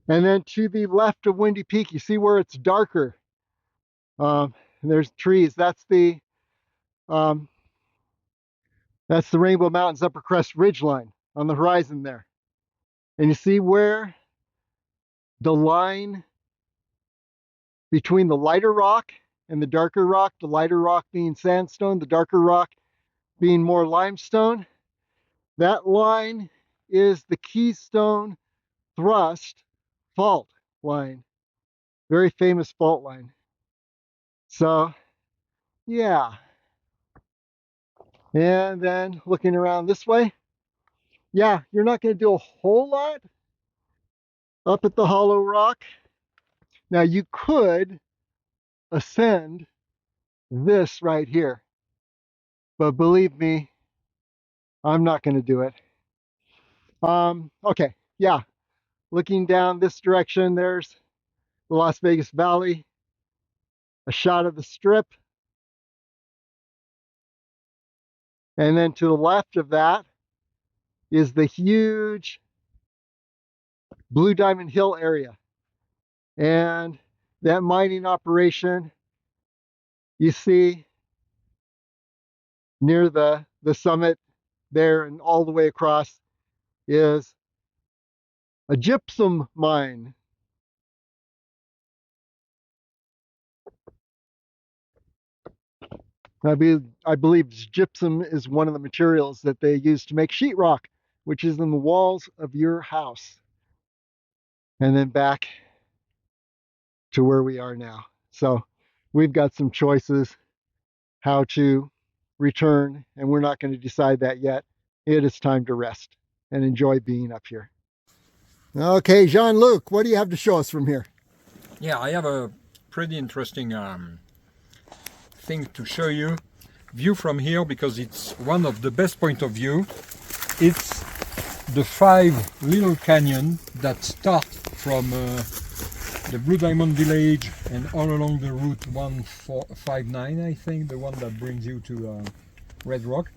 And then to the left of Windy Peak, you see where it's darker. And there's trees. That's the Rainbow Mountains Upper Crest Ridgeline on the horizon there. And you see where the line between the lighter rock and the darker rock, the lighter rock being sandstone, the darker rock being more limestone, that line is the Keystone Thrust fault line. Very famous fault line. So, yeah. And then looking around this way, yeah, you're not going to do a whole lot up at the hollow rock. Now you could ascend this right here, but believe me, I'm not going to do it. Okay, yeah, looking down this direction, there's the Las Vegas Valley, a shot of the Strip, and then to the left of that is the huge Blue Diamond Hill area. And that mining operation you see near the summit there and all the way across is a gypsum mine. I believe gypsum is one of the materials that they use to make sheetrock, which is in the walls of your house. And then back to where we are now. So we've got some choices how to return, and we're not going to decide that yet. It is time to rest and enjoy being up here. Okay, Jean-Luc, what do you have to show us from here? Yeah, I have a pretty interesting thing to show you. View from here, because it's one of the best point of view. It's the 5 little canyon that start from the Blue Diamond Village and all along the route 159, I think, the one that brings you to Red Rock.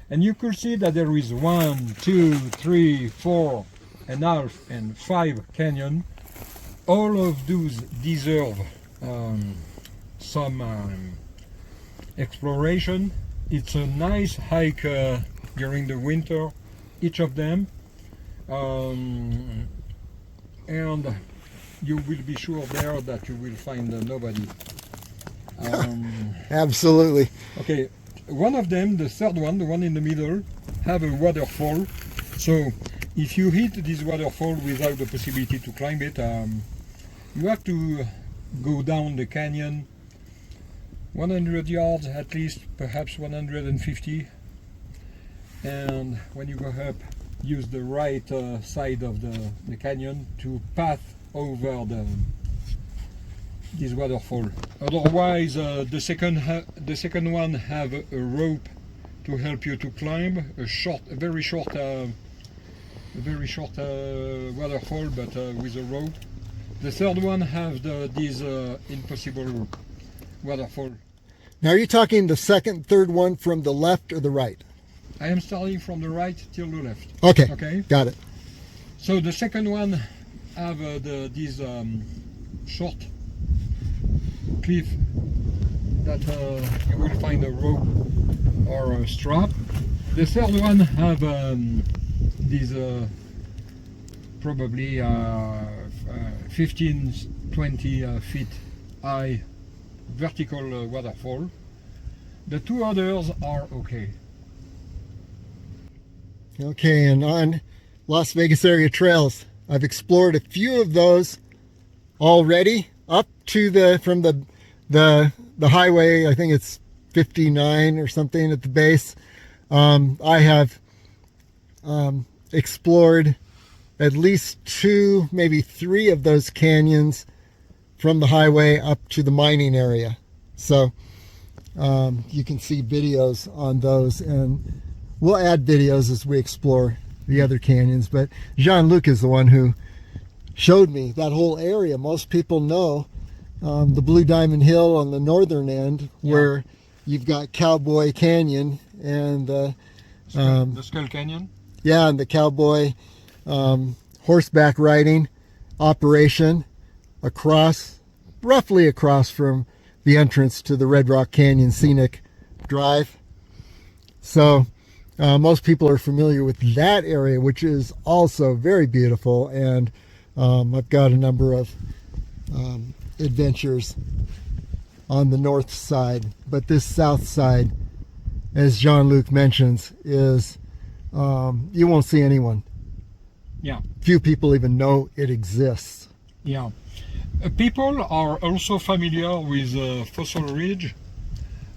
And you could see that there is 1, 2, 3, 4 and a half and 5 canyon. All of those deserve some exploration. It's a nice hike during the winter, each of them, and you will be sure there that you will find nobody. Absolutely. Okay, one of them, the third one, the one in the middle, have a waterfall. So if you hit this waterfall without the possibility to climb it, you have to go down the canyon 100 yards at least, perhaps 150, and when you go up, use the right side of the canyon to path over this waterfall. Otherwise, the second one have a rope to help you to climb, a very short waterfall, but with a rope. The third one have this impossible waterfall. Now, are you talking the second, third one from the left or the right? I am starting from the right till the left. Okay. Okay. Got it. So the second one have this short cliff that you will find a rope or a strap. The third one have this probably 15-20 feet high vertical waterfall. The 2 others are okay. Okay, and on Las Vegas area trails, I've explored a few of those already, up to from the highway. I think it's 59 or something at the base. I have explored at least 2, maybe 3 of those canyons from the highway up to the mining area. So you can see videos on those, and we'll add videos as we explore the other canyons. But Jean-Luc is the one who showed me that whole area. Most people know the Blue Diamond Hill on the northern end, where you've got Cowboy Canyon and the Skull Canyon. Yeah, and the cowboy horseback riding operation roughly across from the entrance to the Red Rock Canyon Scenic Drive. So most people are familiar with that area, which is also very beautiful, and I've got a number of adventures on the north side. But this south side, as Jean-Luc mentions, is you won't see anyone. Yeah. Few people even know it exists. Yeah. People are also familiar with Fossil Ridge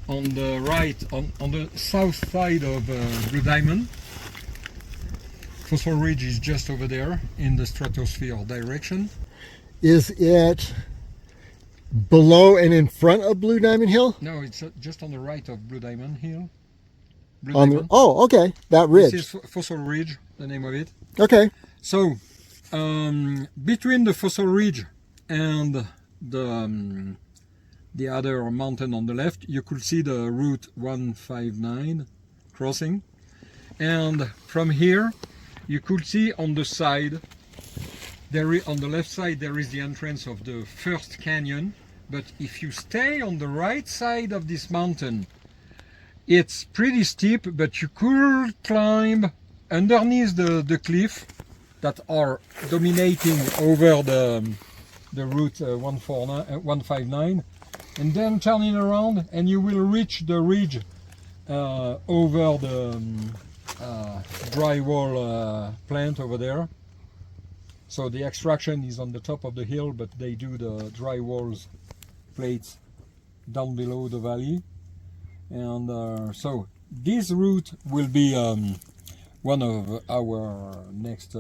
on the right, on the south side of Blue Diamond. Fossil Ridge is just over there in the stratosphere direction. Is it below and in front of Blue Diamond Hill? No, it's just on the right of Blue Diamond Hill. Blue On Diamond. oh, okay, that ridge. This is Fossil Ridge, the name of it. Okay. So, between the Fossil Ridge and the other mountain on the left, you could see the Route 159 crossing. And from here, you could see on the side, on the left side, there is the entrance of the first canyon. But if you stay on the right side of this mountain, it's pretty steep, but you could climb underneath the cliff that are dominating over the Route 159, and then turning around, and you will reach the ridge over the drywall plant over there. So the extraction is on the top of the hill, but they do the drywalls plates down below the valley. And so this route will be one of our next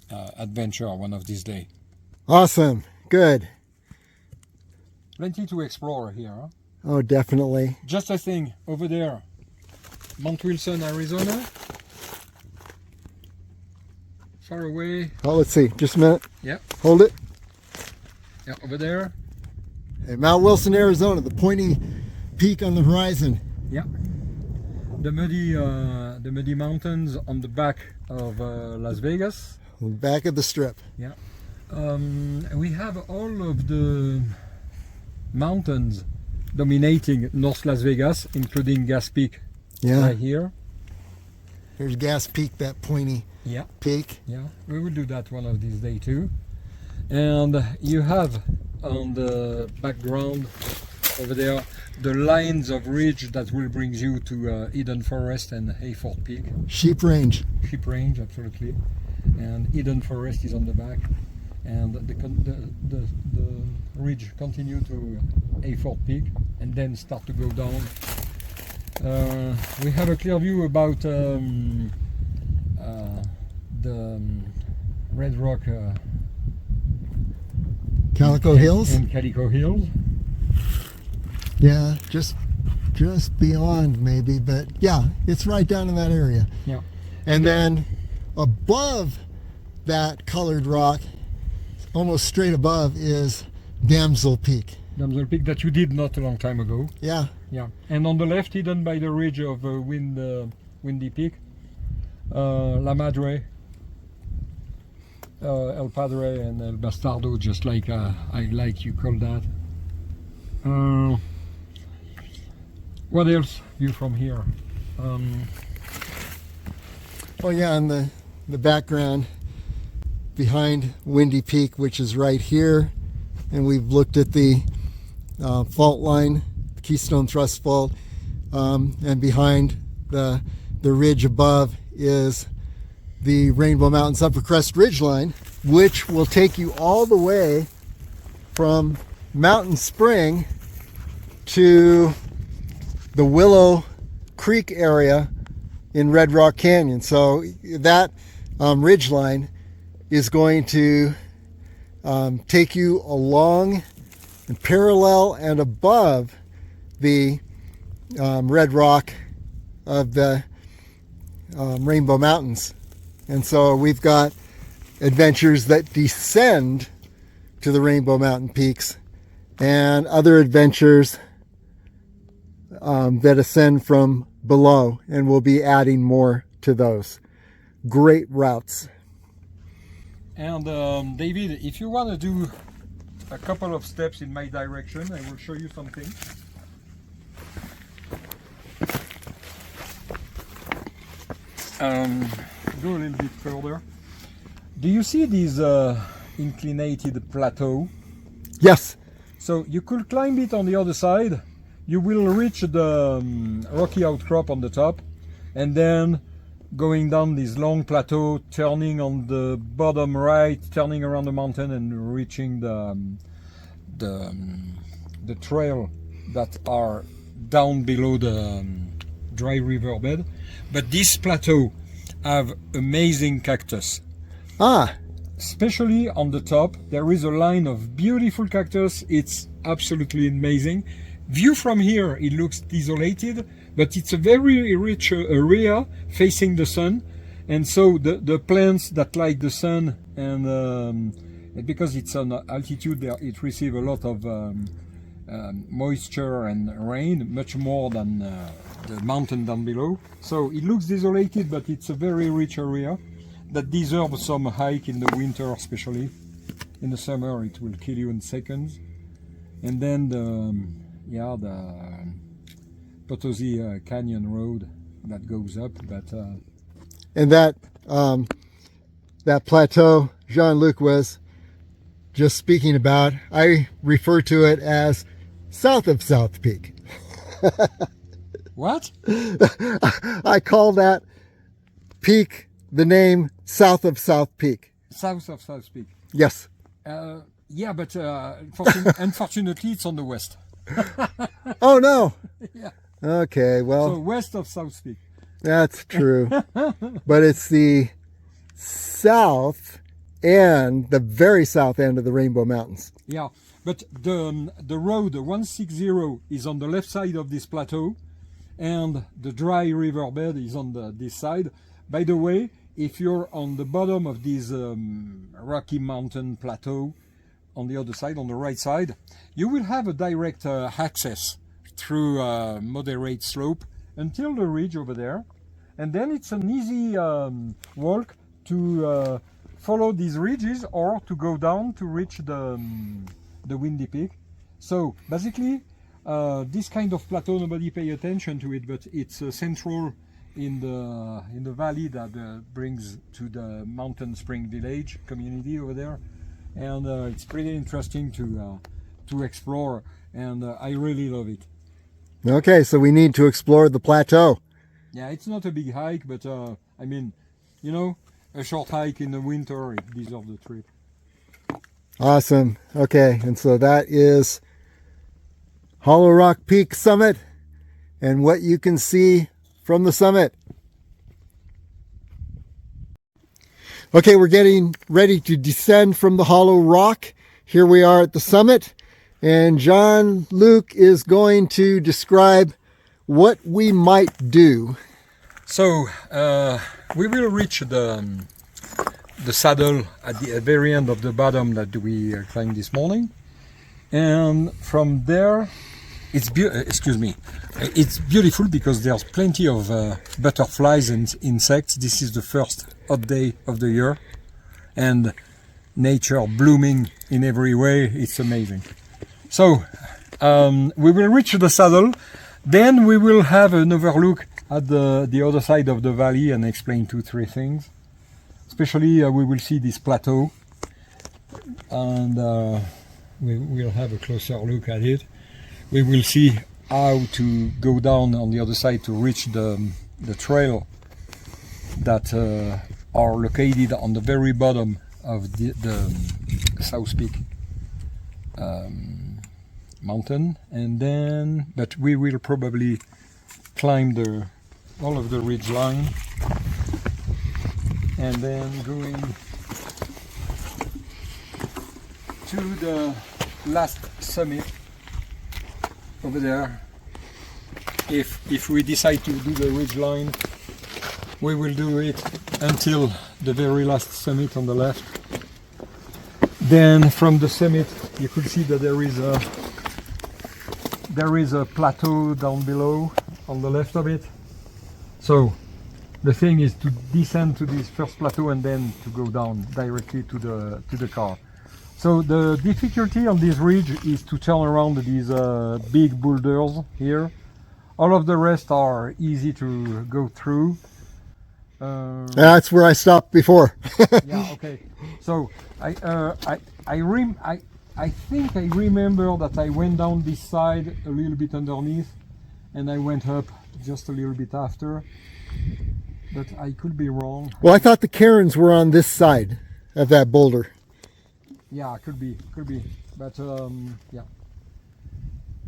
adventure one of these days. Awesome. Good. Plenty to explore here. Huh? Oh, definitely. Just a thing over there, Mount Wilson, Arizona. Far away. Oh, let's see. Just a minute. Yeah. Hold it. Yeah, over there. Hey, Mount Wilson, Arizona, the pointy peak on the horizon. Yeah. The muddy mountains on the back of Las Vegas. Back of the strip. Yeah. We have all of the mountains dominating North Las Vegas, including Gas Peak. Yeah. Right here. There's Gas Peak, that pointy peak. Yeah. We will do that one of these days too. And you have on the background over there the lines of ridge that will bring you to Eden Forest and Hayford Peak. Sheep Range. Sheep Range, absolutely. And Eden Forest is on the back, and the ridge continue to Hayford Peak and then start to go down. We have a clear view about the Red Rock Calico Hills? And Calico Hills. Yeah, just beyond maybe, but yeah, it's right down in that area. Yeah. And then above that colored rock, almost straight above, is Damsel Peak. Damsel Peak that you did not a long time ago. Yeah. Yeah. And on the left, hidden by the ridge of Windy Peak, La Madre, El Padre, and El Bastardo, just like I like you call that. What else view from here? Oh yeah, and the background behind Windy Peak, which is right here, and we've looked at the fault line, Keystone Thrust Fault, and behind the ridge above is the Rainbow Mountains Upper Crest Ridgeline, which will take you all the way from Mountain Spring to the Willow Creek area in Red Rock Canyon. So that ridgeline is going to take you along and parallel and above the red rock of the Rainbow Mountains. And so we've got adventures that descend to the Rainbow Mountain peaks and other adventures that ascend from below, and we'll be adding more to those. Great routes. And David, if you want to do a couple of steps in my direction, I will show you something. Go a little bit further. Do you see this inclinated plateau? Yes. So you could climb it on the other side. You will reach the rocky outcrop on the top, and then going down this long plateau, turning on the bottom right, turning around the mountain, and reaching the trail that are down below the dry river bed. But this plateau have amazing cactus. Ah, Especially on the top, there is a line of beautiful cactus. It's absolutely amazing. View from here, it looks desolated, but it's a very rich area facing the sun. And so the plants that like the sun and because it's on altitude, it receives a lot of moisture and rain, much more than the mountain down below. So it looks desolated, but it's a very rich area that deserves some hike in the winter, especially. In the summer, it will kill you in seconds. And then the Potosi Canyon Road that goes up, but and that plateau Jean-Luc was just speaking about, I refer to it as south of South Peak. what? I call that peak the name south of South Peak. South of South Peak. Yes. Yeah, but unfortunately, it's on the west. Oh no. Yeah. Okay, well. So west of South Peak. That's true. But it's the south end, the very south end of the Rainbow Mountains. Yeah, but the road, the 160, is on the left side of this plateau, and the dry riverbed is on this side. By the way, if you're on the bottom of this rocky mountain plateau, on the other side, on the right side, you will have a direct access through a moderate slope until the ridge over there. And then it's an easy walk to follow these ridges or to go down to reach the Windy Peak. So basically, this kind of plateau, nobody pay attention to it, but it's central in the valley that brings to the Mountain Spring Village community over there, and it's pretty interesting to explore, and I really love it. Okay, so we need to explore the plateau. Yeah, it's not a big hike, but I mean, you know, a short hike in the winter, it deserves the trip. Awesome. Okay, and so that is Hollow Rock Peak Summit and what you can see from the summit. Okay, we're getting ready to descend from the Hollow Rock. Here we are at the summit, and Jean-Luc is going to describe what we might do. So we will reach the saddle at the very end of the bottom that we climbed this morning, and from there it's beautiful because there's plenty of butterflies and insects. This is the first hot day of the year, and nature blooming in every way. It's amazing. So we will reach the saddle, then we will have another look at the other side of the valley and explain 2-3 things. Especially we will see this plateau, and we will have a closer look at it. We will see how to go down on the other side to reach the trail that are located on the very bottom of the South Peak mountain, and then but we will probably climb all of the ridge line, and then going to the last summit over there. If we decide to do the ridge line, we will do it until the very last summit on the left. Then from the summit you could see that there is a plateau down below on the left of it. So the thing is to descend to this first plateau and then to go down directly to the car. So the difficulty on this ridge is to turn around these big boulders here. All of the rest are easy to go through. That's where I stopped before. Yeah, okay. So I think I remember that I went down this side a little bit underneath, and I went up just a little bit after, but I could be wrong. Well, I thought the cairns were on this side of that boulder. Yeah, could be, but yeah.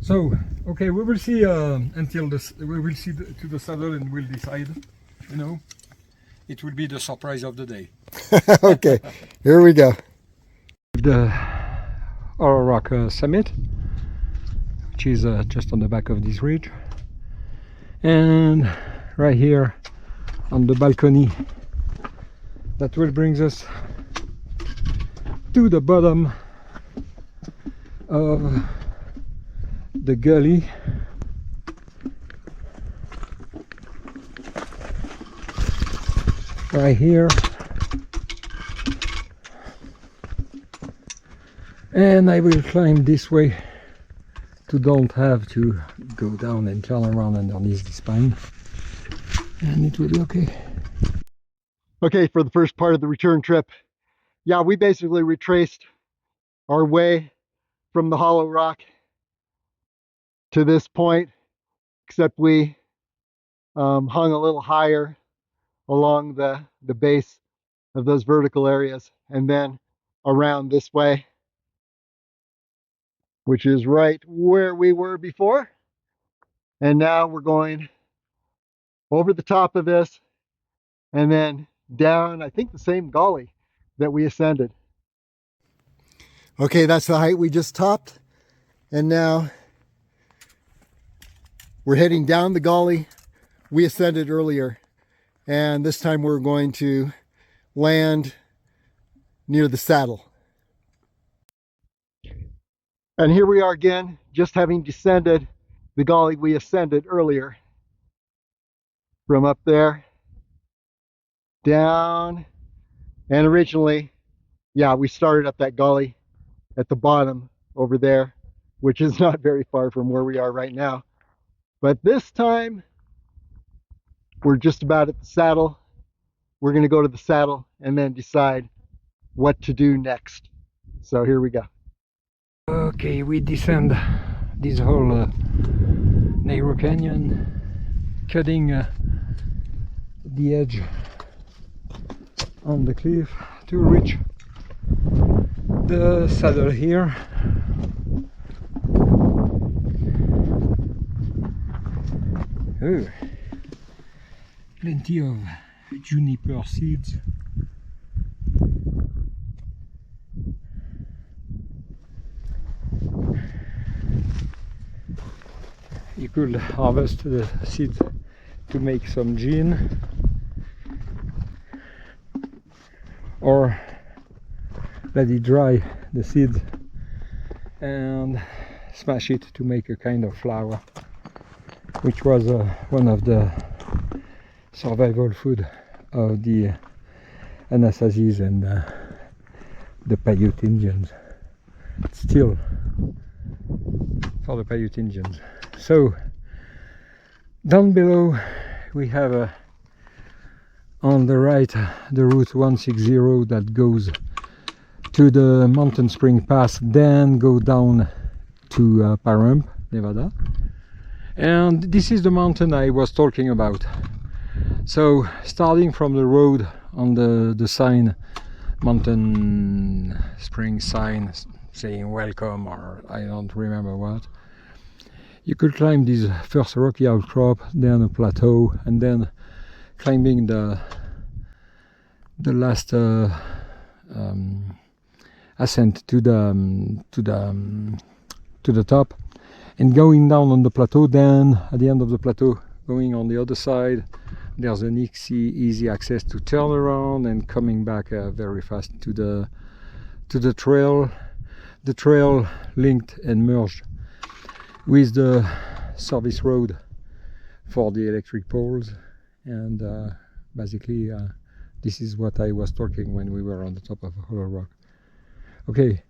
So okay, we will see until we will see to the saddle, and we'll decide, you know. it will be the surprise of the day. Okay, here we go. The Hollow Rock summit, which is just on the back of this ridge, and right here on the balcony that will bring us to the bottom of the gully. Right here, and I will climb this way to don't have to go down and turn around underneath the spine, and it will be okay. Okay, for the first part of the return trip, yeah, we basically retraced our way from the Hollow Rock to this point, except we hung a little higher along the base of those vertical areas, and then around this way, which is right where we were before. And now we're going over the top of this and then down, I think, the same gully that we ascended. Okay, that's the height we just topped. And now we're heading down the gully we ascended earlier. And this time we're going to land near the saddle. And here we are again, just having descended the gully we ascended earlier. From up there, down, and originally, yeah, we started up that gully at the bottom over there, which is not very far from where we are right now. But this time, we're just about at the saddle. We're going to go to the saddle and then decide what to do next. So here we go. Okay, we descend this whole narrow canyon, cutting the edge on the cliff to reach the saddle here. Oh, plenty of juniper seeds. You could harvest the seeds to make some gin, or let it dry, the seeds, and smash it to make a kind of flour, which was one of the survival food of the Anasazis and the Paiute Indians. Still for the Paiute Indians. So down below we have on the right the route 160 that goes to the Mountain Spring Pass, then go down to Pahrump, Nevada. And this is the mountain I was talking about. So starting from the road on the sign, Mountain Spring sign saying welcome, or I don't remember what, you could climb this first rocky outcrop, then a plateau, and then climbing the last ascent to the top, and going down on the plateau. Then at the end of the plateau, going on the other side, there's an easy access to turn around and coming back very fast to the trail. The trail linked and merged with the service road for the electric poles, and basically this is what I was talking when we were on the top of Hollow Rock. Okay,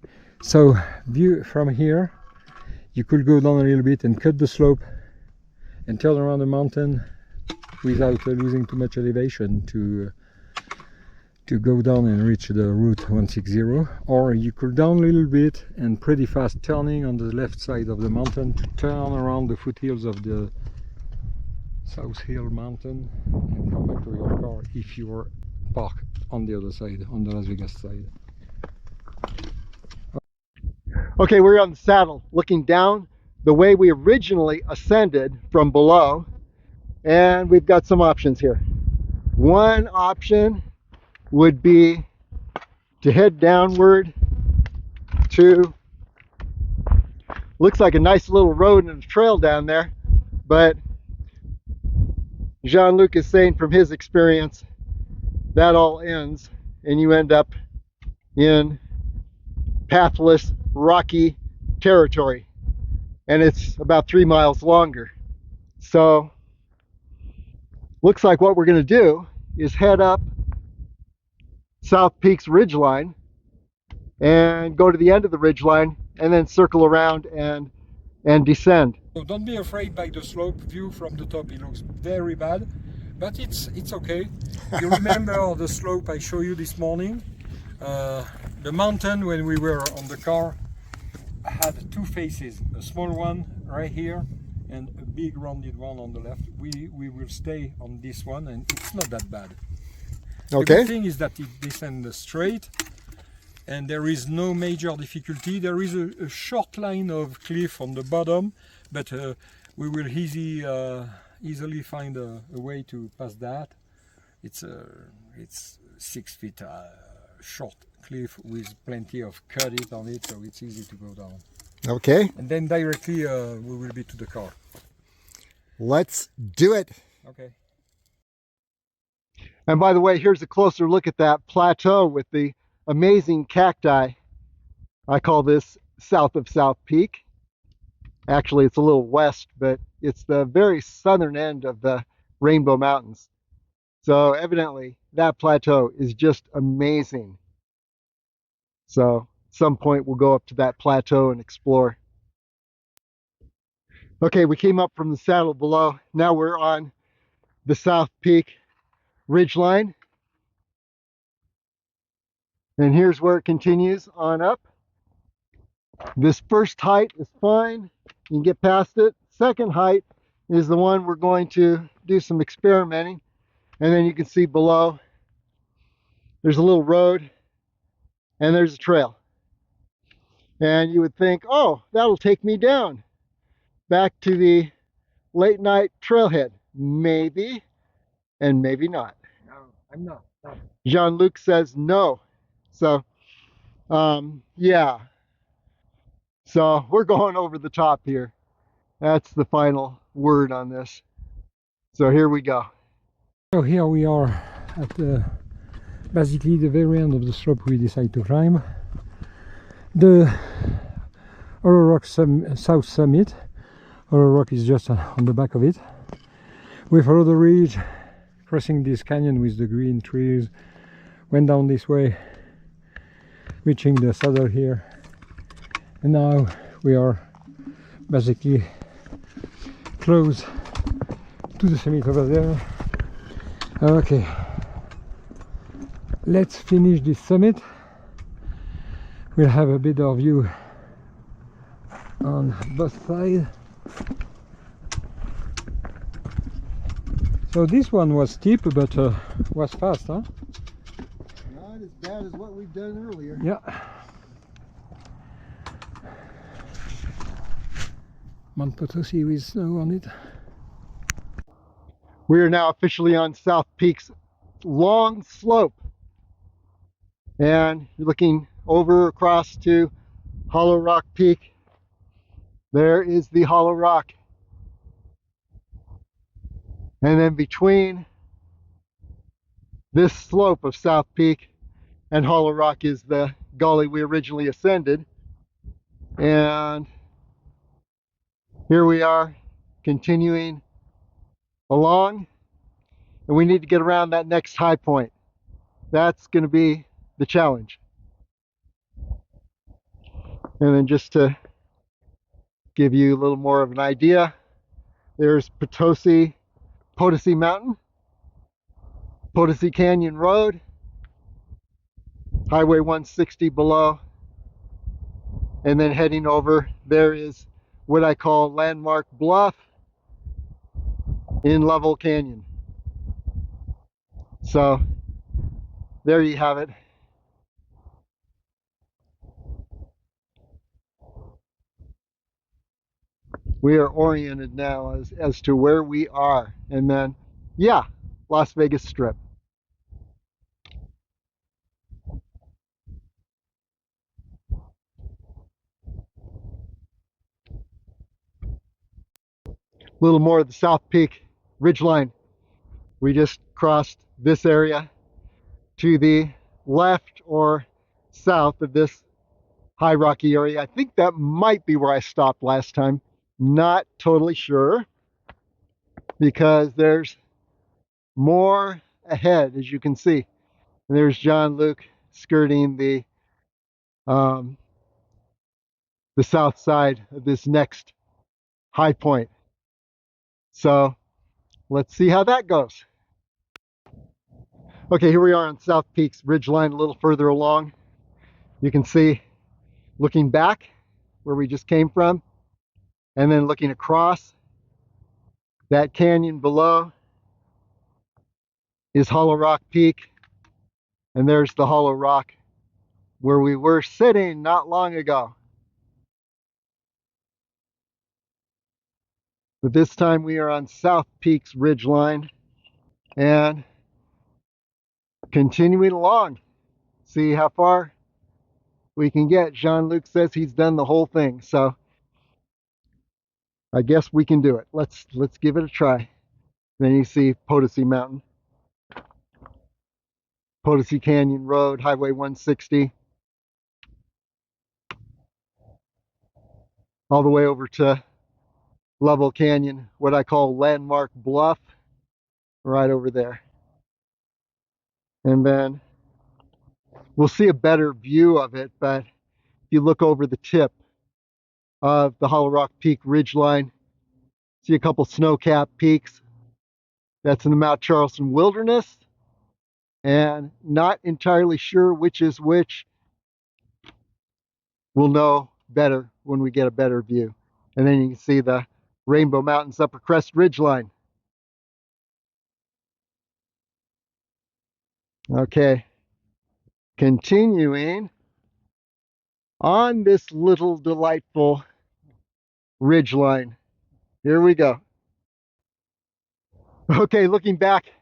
so view from here, you could go down a little bit and cut the slope and turn around the mountain without losing too much elevation to go down and reach the route 160, or you could down a little bit and pretty fast turning on the left side of the mountain to turn around the foothills of the South Hill Mountain and come back to your car if you're parked on the other side, on the Las Vegas side. Okay, we're on the saddle looking down the way we originally ascended from below, and we've got some options here. One option would be to head downward to, looks like a nice little road and a trail down there, but Jean-Luc is saying from his experience that all ends and you end up in pathless, rocky territory, and it's about 3 miles longer. So looks like what we're going to do is head up South Peak's ridgeline and go to the end of the ridgeline and then circle around and descend. So don't be afraid by the slope view from the top. It looks very bad, but it's okay. You remember the slope I showed you this morning? The mountain, when we were on the car, had two faces, a small one right here and a big rounded one on the left. We will stay on this one, and it's not that bad. Okay. The good thing is that it descends straight and there is no major difficulty. There is a short line of cliff on the bottom, but we will easily find a way to pass that. It's 6 feet short cliff with plenty of cut on it, so it's easy to go down. Okay. And then directly we will be to the car. Let's do it. Okay. And by the way, here's a closer look at that plateau with the amazing cacti. I call this south of South Peak. Actually, it's a little west, but it's the very southern end of the Rainbow Mountains. So evidently, that plateau is just amazing. So at some point, we'll go up to that plateau and explore. Okay, we came up from the saddle below. Now we're on the South Peak ridgeline. And here's where it continues on up. This first height is fine. You can get past it. Second height is the one we're going to do some experimenting. And then you can see below, there's a little road and there's a trail. And you would think, oh, that'll take me down back to the Late Night Trailhead. Maybe, and maybe not. No, I'm not. No. Jean-Luc says no. So, yeah. So we're going over the top here. That's the final word on this. So here we go. So here we are at basically the very end of the slope we decide to climb. The Hollow Rock South Summit. Hollow Rock is just on the back of it. We follow the ridge, crossing this canyon with the green trees, went down this way, reaching the saddle here, and now we are basically close to the summit over there. Okay, let's finish this summit. We'll have a better view on both sides. So this one was steep, but was fast, huh? Not as bad as what we've done earlier. Yeah. Mount Potosi with snow on it. We are now officially on South Peak's long slope. And you're looking over across to Hollow Rock Peak. There is the Hollow Rock. And then between this slope of South Peak and Hollow Rock is the gully we originally ascended. And here we are continuing along, and we need to get around that next high point. That's going to be the challenge. And then just to give you a little more of an idea, there's Potosi Mountain, Potosi Canyon Road, Highway 160 below, and then heading over, there is what I call Landmark Bluff in Level Canyon. So there you have it. We are oriented now as to where we are, and then yeah, Las Vegas Strip. little more of the South Peak ridgeline. We just crossed this area. To the left or south of this high rocky area, I think that might be where I stopped last time. Not totally sure, because there's more ahead, as you can see. And there's Jean-Luc skirting um, the south side of this next high point. So let's see how that goes. Okay, here we are on South Peak's ridgeline, a little further along. You can see, looking back where we just came from, and then looking across that canyon below is Hollow Rock Peak, and there's the hollow rock where we were sitting not long ago. But this time we are on South Peak's ridgeline and continuing along. See how far we can get. Jean-Luc says he's done the whole thing, so I guess we can do it. Let's give it a try. Then you see Potosi Mountain, Potosi Canyon Road, Highway 160, all the way over to Level Canyon, what I call Landmark Bluff, right over there. And then we'll see a better view of it, but if you look over the tip of the Hollow Rock Peak ridgeline, see a couple snow-capped peaks. That's in the Mount Charleston Wilderness, and not entirely sure which is which. We'll know better when we get a better view. And then you can see the Rainbow Mountains Upper Crest ridgeline. Okay, continuing on this little delightful ridgeline. Here we go. Okay, looking back,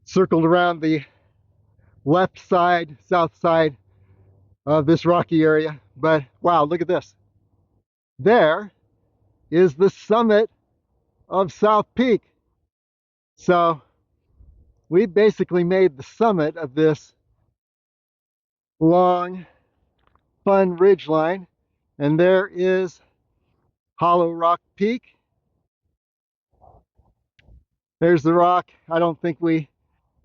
circled around the left side, south side of this rocky area. But wow, look at this. There is the summit of South Peak. So we basically made the summit of this long, fun ridgeline. And there is Hollow Rock Peak. There's the rock. I don't think we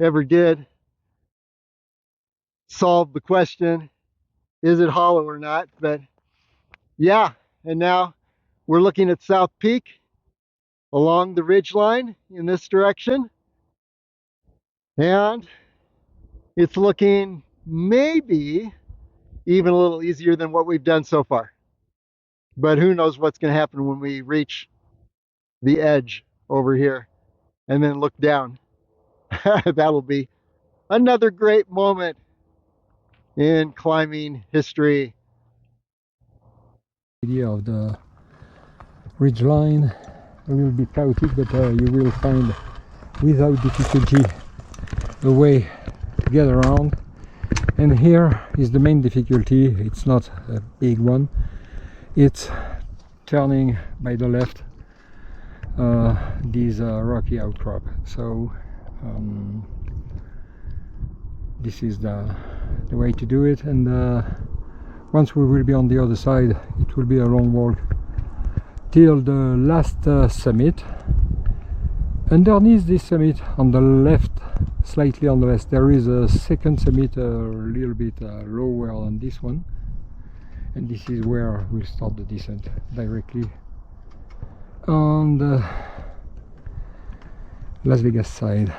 ever did solve the question, is it hollow or not? But yeah, and now we're looking at South Peak along the ridgeline in this direction. And it's looking maybe even a little easier than what we've done so far. But who knows what's going to happen when we reach the edge over here and then look down. That'll be another great moment in climbing history. Idea of the ridge line, a little bit chaotic, but you will find without difficulty a way to get around. And here is the main difficulty. It's not a big one, it's turning by the left these rocky outcrop. So this is the way to do it, and once we will be on the other side, it will be a long walk till the last summit. Underneath this summit, on the left, slightly on the left, there is a second summit a little bit lower than this one, and this is where we'll start the descent directly on the Las Vegas side.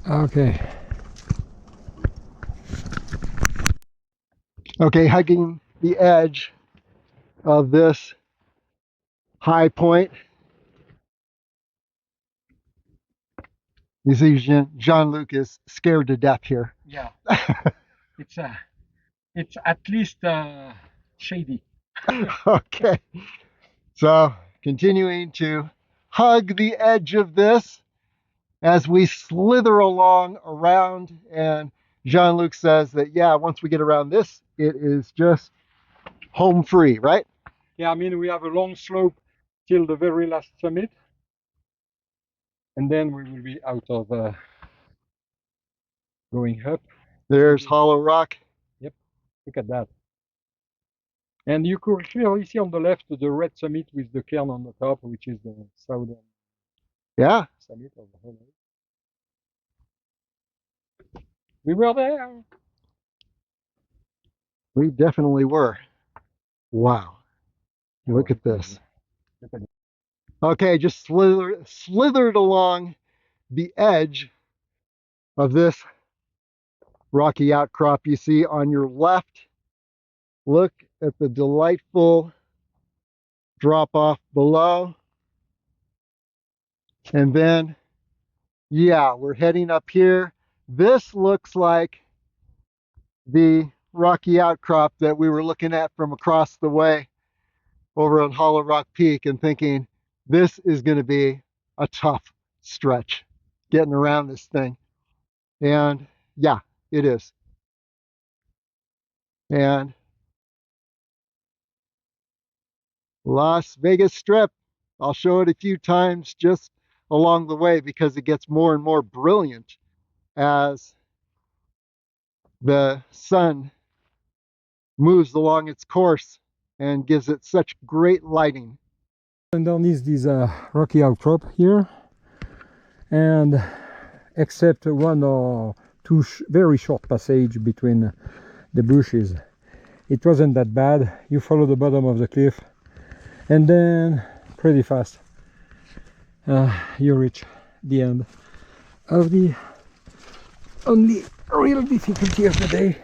Okay. Okay, hugging the edge of this high point. You see Jean-Luc is scared to death here. Yeah. It's at least shady. Okay, so continuing to hug the edge of this as we slither along around, and Jean-Luc says that yeah, once we get around this, it is just home free, right? Yeah, I mean, we have a long slope till the very last summit, and then we will be out of going up. There's Hollow Rock. Yep, look at that. And you could clearly see on the left the red summit with the cairn on the top, which is the southern Yeah, summit of the Hollow. We were there. we definitely were. Wow. Look at this. Look at it. Okay, just slithered along the edge of this rocky outcrop you see on your left. Look at the delightful drop off below. And then, yeah, we're heading up here. This looks like the rocky outcrop that we were looking at from across the way over on Hollow Rock Peak and thinking this is going to be a tough stretch getting around this thing. And yeah, it is. And Las Vegas Strip, I'll show it a few times just along the way because it gets more and more brilliant as the sun moves along its course and gives it such great lighting. Underneath this rocky outcrop here, and except one or two very short passage between the bushes, it wasn't that bad. You follow the bottom of the cliff, and then pretty fast you reach the end of the only real difficulty of the day.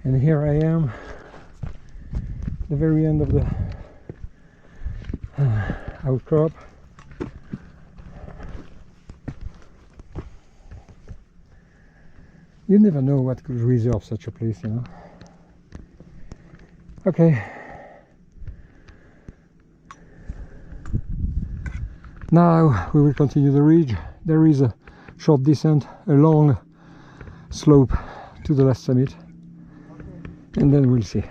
And here I am, the very end of the outcrop. You never know what could reserve such a place, you know. Okay. Now we will continue the ridge. There is a short descent, a long slope to the last summit, and then we'll see.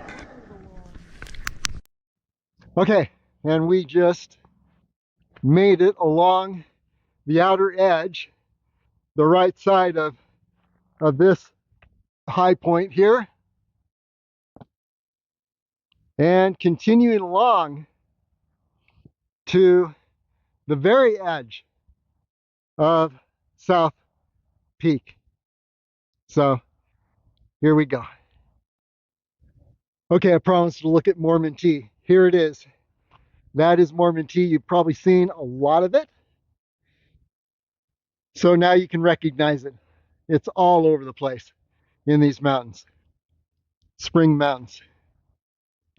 Okay, and we just made it along the outer edge, the right side of this high point here, and continuing along to the very edge of South Peak. So here we go. Okay, I promised to look at Mormon tea. Here it is. That is Mormon tea. You've probably seen a lot of it. So now you can recognize it. It's all over the place in these mountains, Spring Mountains,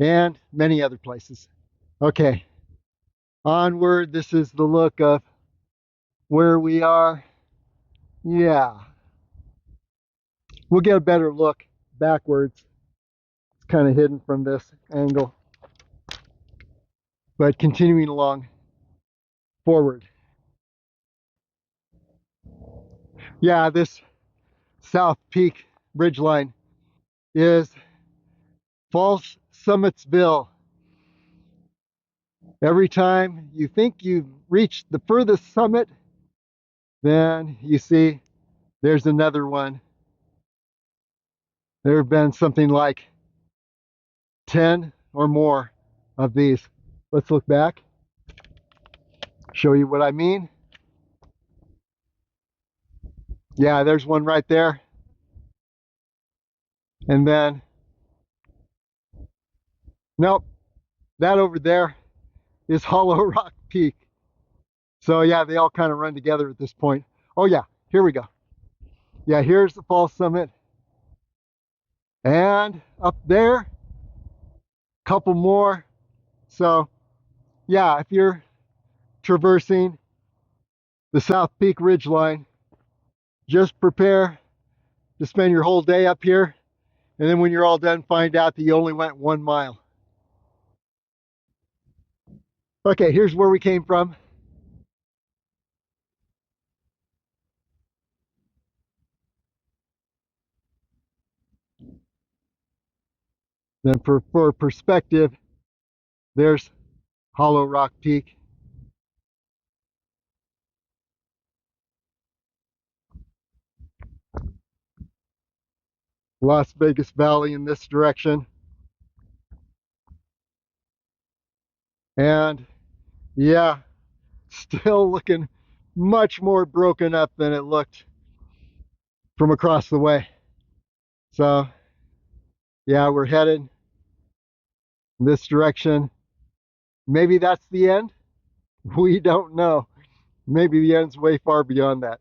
and many other places. Okay, onward. This is the look of where we are. Yeah, we'll get a better look backwards. It's kind of hidden from this angle, but continuing along forward. Yeah, this South Peak ridgeline is False Summitsville. Every time you think you've reached the furthest summit, then you see there's another one. There have been something like 10 or more of these. Let's look back, show you what I mean. Yeah, there's one right there. And then, nope, that over there is Hollow Rock Peak. So yeah, they all kind of run together at this point. Oh yeah, here we go. Yeah, here's the false summit. And up there, couple more. So yeah, if you're traversing the South Peak ridgeline, just prepare to spend your whole day up here. And then when you're all done, find out that you only went 1 mile. Okay, here's where we came from. Then for perspective, there's Hollow Rock Peak. Las Vegas Valley in this direction. And yeah, still looking much more broken up than it looked from across the way. So yeah, we're headed in this direction. Maybe that's the end. We don't know. Maybe the end's way far beyond that.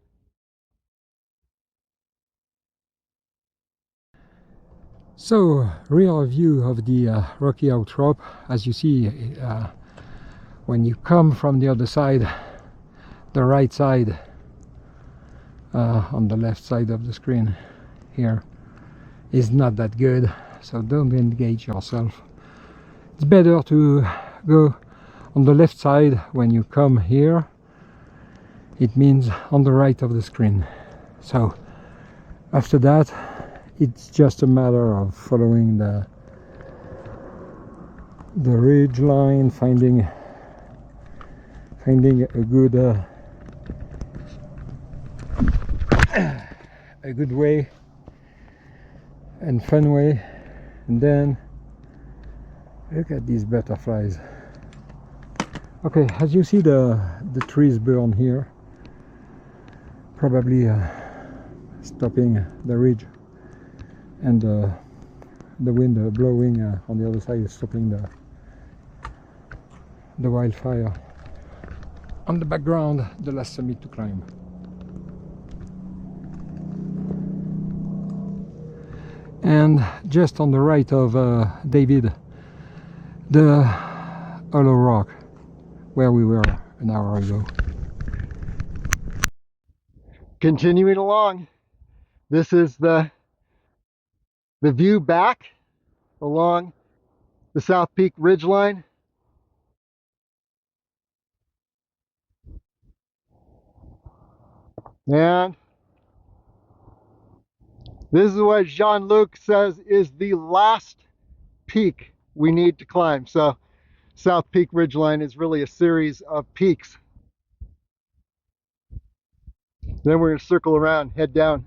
So, real view of the rocky outcrop. As you see, when you come from the other side, the right side, on the left side of the screen here, is not that good. So don't engage yourself. It's better to go on the left side when you come here. It means on the right of the screen. So after that, it's just a matter of following the ridge line, finding a good way and fun way. And then look at these butterflies. Okay, as you see, the trees burn here, probably stopping the ridge, and the wind blowing on the other side is stopping the wildfire. On the background, the last summit to climb. And just on the right of David, the hollow rock where we were an hour ago. Continuing along, this is the view back along the South Peak ridgeline. And this is what Jean-Luc says is the last peak we need to climb. So South Peak ridgeline is really a series of peaks. Then we're going to circle around, head down.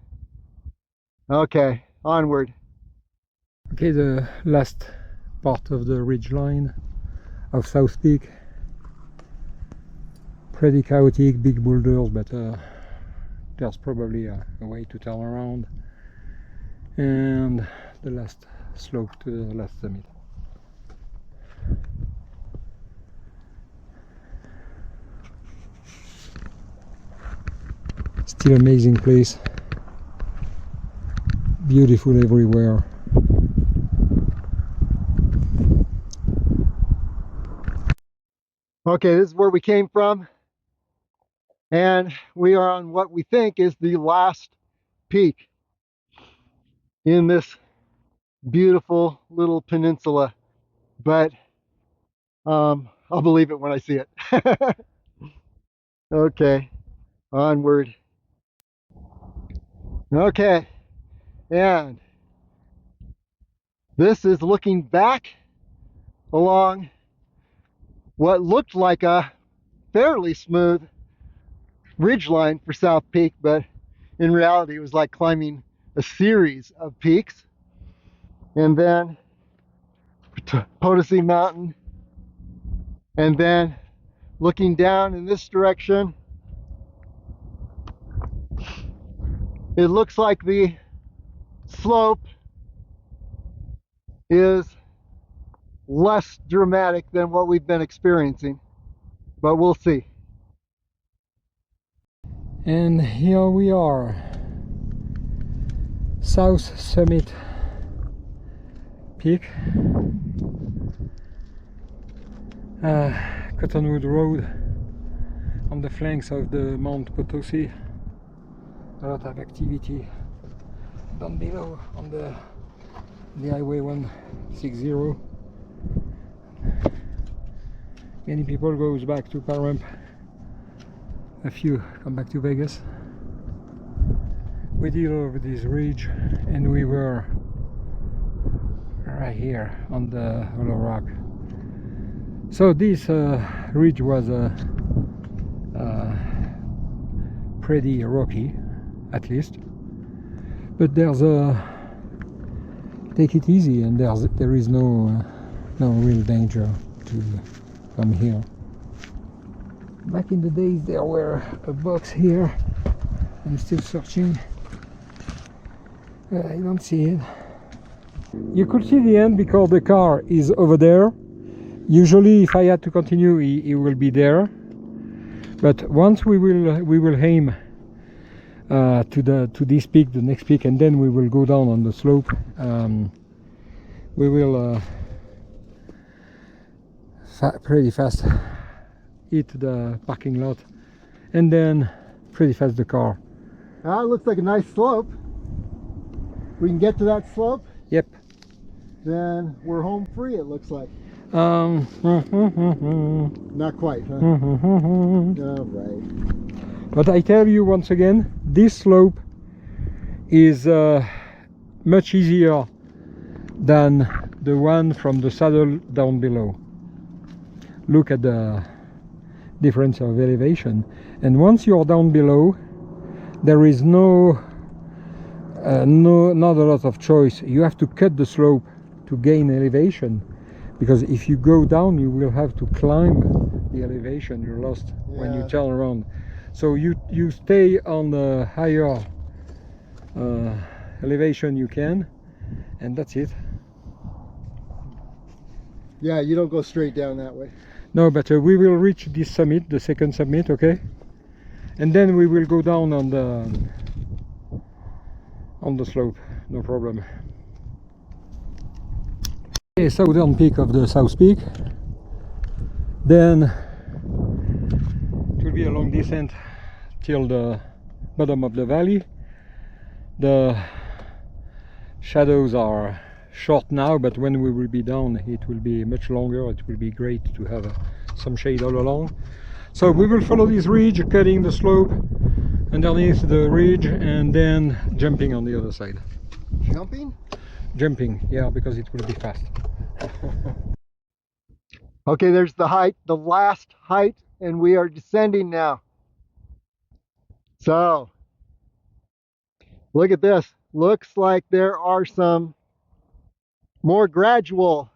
Okay, onward. Okay, the last part of the ridgeline of South Peak. Pretty chaotic, big boulders, but there's probably a way to turn around. And the last slope to the last summit. Still amazing place, beautiful everywhere. Okay, this is where we came from, and we are on what we think is the last peak in this beautiful little peninsula, but I'll believe it when I see it. Okay, onward. Okay, and this is looking back along what looked like a fairly smooth ridgeline for South Peak, but in reality it was like climbing a series of peaks. And then Potosi Mountain, and then looking down in this direction, it looks like the slope is less dramatic than what we've been experiencing, but we'll see. And here we are, South Summit Peak, Cottonwood Road on the flanks of the Mount Potosi. A lot of activity down below on the Highway 160. Many people goes back to Paramp. A few come back to Vegas. We did over this ridge, and we were right here on the hollow rock. So this ridge was pretty rocky, at least, but there's a take it easy, and there is no real danger to come here. Back in the days there were a box here. I'm still searching. I don't see it. You could see the end because the car is over there. Usually if I had to continue, he will be there. But once we will aim to this peak, the next peak, and then we will go down on the slope. We will pretty fast hit the parking lot, and then pretty fast the car. It looks like a nice slope. We can get to that slope. Yep. Then we're home free, it looks like. Not quite, huh? All right. But I tell you once again, this slope is much easier than the one from the saddle down below. Look at the difference of elevation, and once you're down below, there is not a lot of choice. You have to cut the slope to gain elevation, because if you go down you will have to climb the elevation. You're lost when you turn around. So you stay on the higher elevation you can, and that's it. Yeah, you don't go straight down that way. No, but we will reach this summit, the second summit, okay? And then we will go down on the slope, no problem. Okay, southern peak of the South Peak. Then it will be a long descent till the bottom of the valley. The shadows are short now, but when we will be down it will be much longer. It will be great to have some shade all along. So we will follow this ridge, cutting the slope underneath the ridge, and then jumping on the other side. Jumping, yeah, because it will be fast. Okay, there's the height, the last height, and we are descending now. So look at this. Looks like there are some more gradual,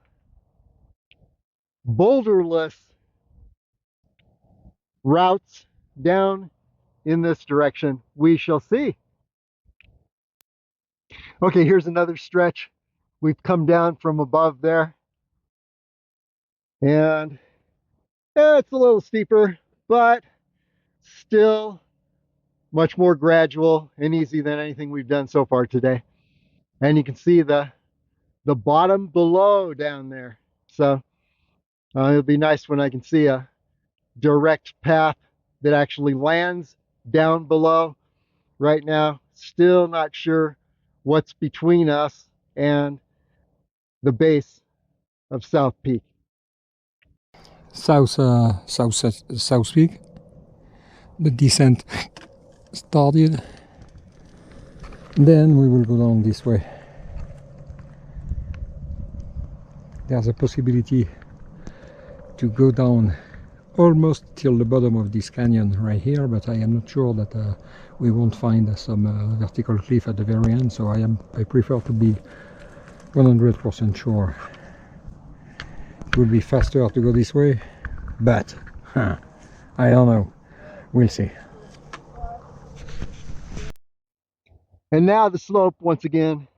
boulderless routes down in this direction. We shall see. Okay, here's another stretch. We've come down from above there, and it's a little steeper, but still much more gradual and easy than anything we've done so far today. And you can see the bottom below down there. So it'll be nice when I can see a direct path that actually lands down below. Right now, still not sure what's between us and the base of South Peak. South Peak. The descent started. Then we will go down this way. There's a possibility to go down almost till the bottom of this canyon right here, but I am not sure that we won't find some vertical cliff at the very end, so I prefer to be 100% sure. It will be faster to go this way, but I don't know. We'll see. And now the slope once again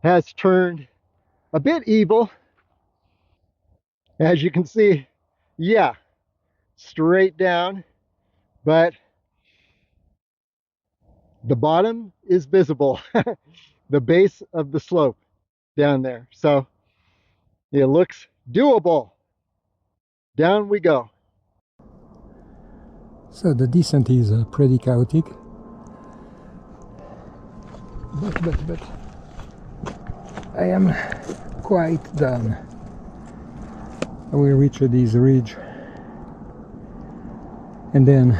has turned a bit evil. As you can see, yeah, straight down, but the bottom is visible. The base of the slope down there. So it looks doable. Down we go. So the descent is pretty chaotic, but I am quite done. I will reach this ridge, and then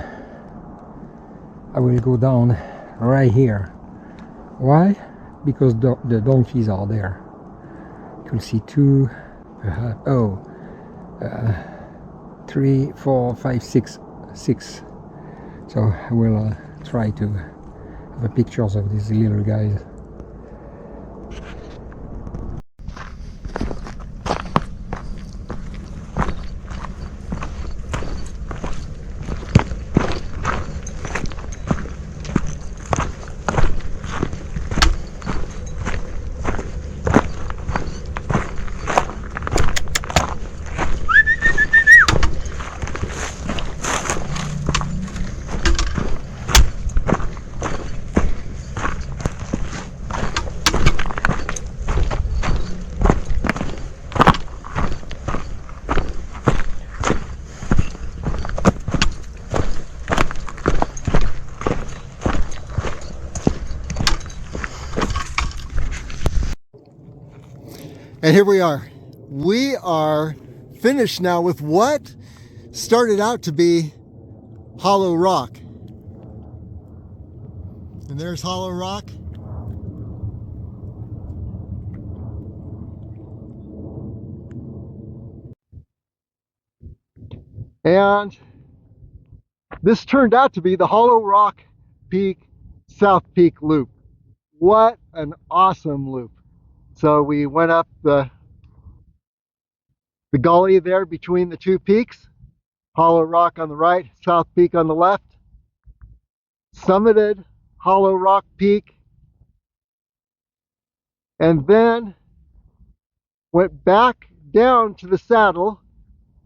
I will go down right here. Why? Because the donkeys are there. You will see two, three, four, five, six. So I will try to have pictures of these little guys. And here we are. We are finished now with what started out to be Hollow Rock. And there's Hollow Rock. And this turned out to be the Hollow Rock Peak South Peak Loop. What an awesome loop. So we went up the gully there between the two peaks, Hollow Rock on the right, South Peak on the left, summited Hollow Rock Peak, and then went back down to the saddle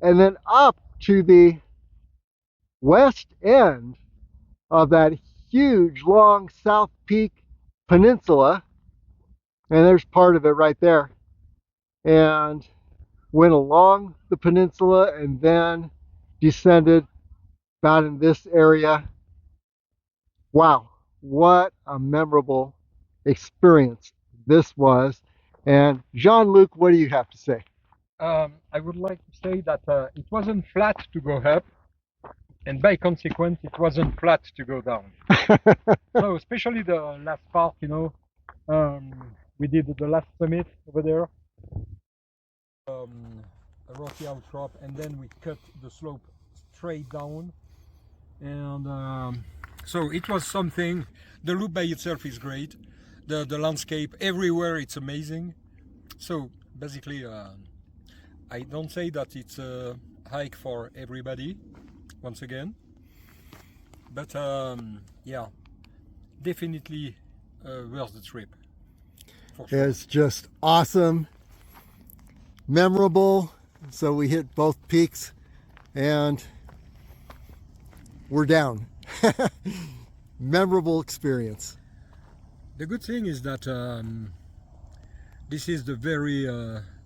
and then up to the west end of that huge long South Peak Peninsula, and there's part of it right there, and went along the peninsula and then descended about in this area. Wow, what a memorable experience this was. And Jean-Luc, what do you have to say? I would like to say that it wasn't flat to go up, and by consequence, it wasn't flat to go down. So especially the last part, you know, we did the last summit over there, a rocky outcrop, and then we cut the slope straight down, and so it was something. The loop by itself is great. The landscape everywhere, it's amazing. So basically, I don't say that it's a hike for everybody, once again, but yeah, definitely worth the trip. For sure. It's just awesome, memorable. So we hit both peaks and we're down. Memorable experience. The good thing is that this is the very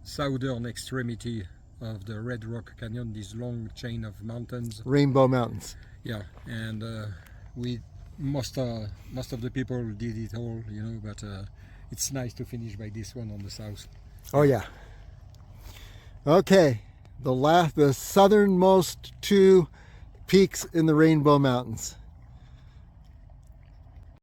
southern extremity of the Red Rock Canyon, this long chain of mountains. Rainbow Mountains. Yeah, and we most of the people did it all, you know, but it's nice to finish by this one on the south. Oh yeah. Okay, the southernmost two peaks in the Rainbow Mountains.